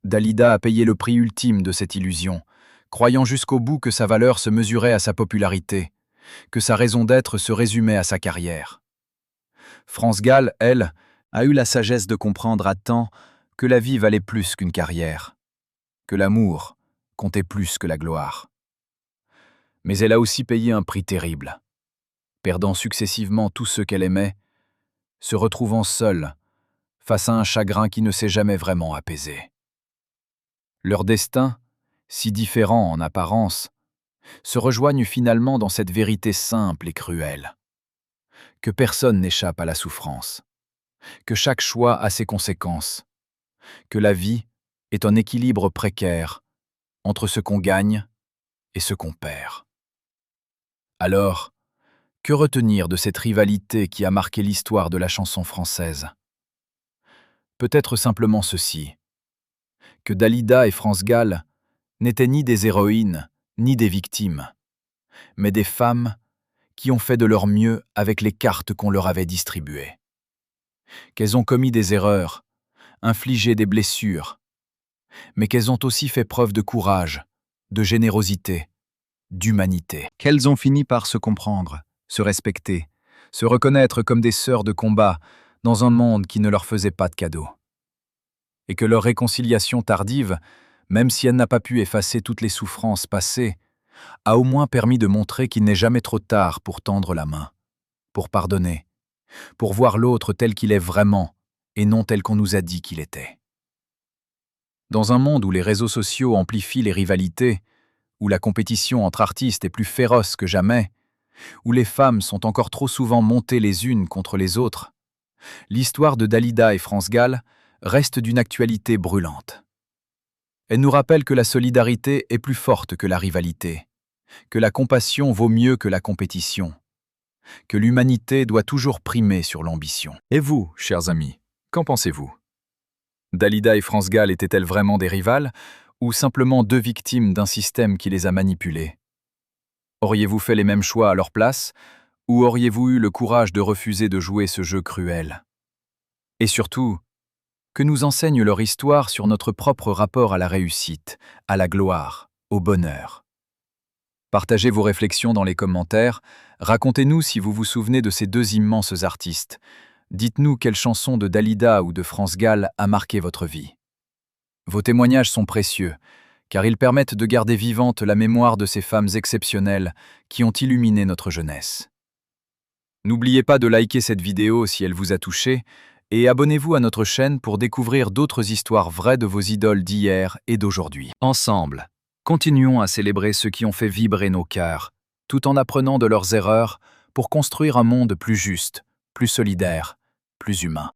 Dalida a payé le prix ultime de cette illusion, croyant jusqu'au bout que sa valeur se mesurait à sa popularité, que sa raison d'être se résumait à sa carrière. France Gall, elle, a eu la sagesse de comprendre à temps que la vie valait plus qu'une carrière, que l'amour comptait plus que la gloire. Mais elle a aussi payé un prix terrible, perdant successivement tous ceux qu'elle aimait, se retrouvant seule face à un chagrin qui ne s'est jamais vraiment apaisé. Leurs destins, si différents en apparence, se rejoignent finalement dans cette vérité simple et cruelle. Que personne n'échappe à la souffrance, que chaque choix a ses conséquences, que la vie est un équilibre précaire entre ce qu'on gagne et ce qu'on perd. Alors, que retenir de cette rivalité qui a marqué l'histoire de la chanson française? Peut-être simplement ceci: que Dalida et France Gall n'étaient ni des héroïnes, ni des victimes, mais des femmes qui ont fait de leur mieux avec les cartes qu'on leur avait distribuées. Qu'elles ont commis des erreurs, infligé des blessures, mais qu'elles ont aussi fait preuve de courage, de générosité, d'humanité. Qu'elles ont fini par se comprendre, se respecter, se reconnaître comme des sœurs de combat dans un monde qui ne leur faisait pas de cadeaux. Et que leur réconciliation tardive, même si elle n'a pas pu effacer toutes les souffrances passées, a au moins permis de montrer qu'il n'est jamais trop tard pour tendre la main, pour pardonner, pour voir l'autre tel qu'il est vraiment et non tel qu'on nous a dit qu'il était. Dans un monde où les réseaux sociaux amplifient les rivalités, où la compétition entre artistes est plus féroce que jamais, où les femmes sont encore trop souvent montées les unes contre les autres, l'histoire de Dalida et France Gall reste d'une actualité brûlante. Elle nous rappelle que la solidarité est plus forte que la rivalité, que la compassion vaut mieux que la compétition, que l'humanité doit toujours primer sur l'ambition. Et vous, chers amis, qu'en pensez-vous? Dalida et France Gall étaient-elles vraiment des rivales ou simplement deux victimes d'un système qui les a manipulées? Auriez-vous fait les mêmes choix à leur place, ou auriez-vous eu le courage de refuser de jouer ce jeu cruel? Et surtout, que nous enseigne leur histoire sur notre propre rapport à la réussite, à la gloire, au bonheur? Partagez vos réflexions dans les commentaires, racontez-nous si vous vous souvenez de ces deux immenses artistes. Dites-nous quelle chanson de Dalida ou de France Gall a marqué votre vie. Vos témoignages sont précieux, car ils permettent de garder vivante la mémoire de ces femmes exceptionnelles qui ont illuminé notre jeunesse. N'oubliez pas de liker cette vidéo si elle vous a touché, et abonnez-vous à notre chaîne pour découvrir d'autres histoires vraies de vos idoles d'hier et d'aujourd'hui. Ensemble, continuons à célébrer ceux qui ont fait vibrer nos cœurs, tout en apprenant de leurs erreurs pour construire un monde plus juste, plus solidaire, plus humain.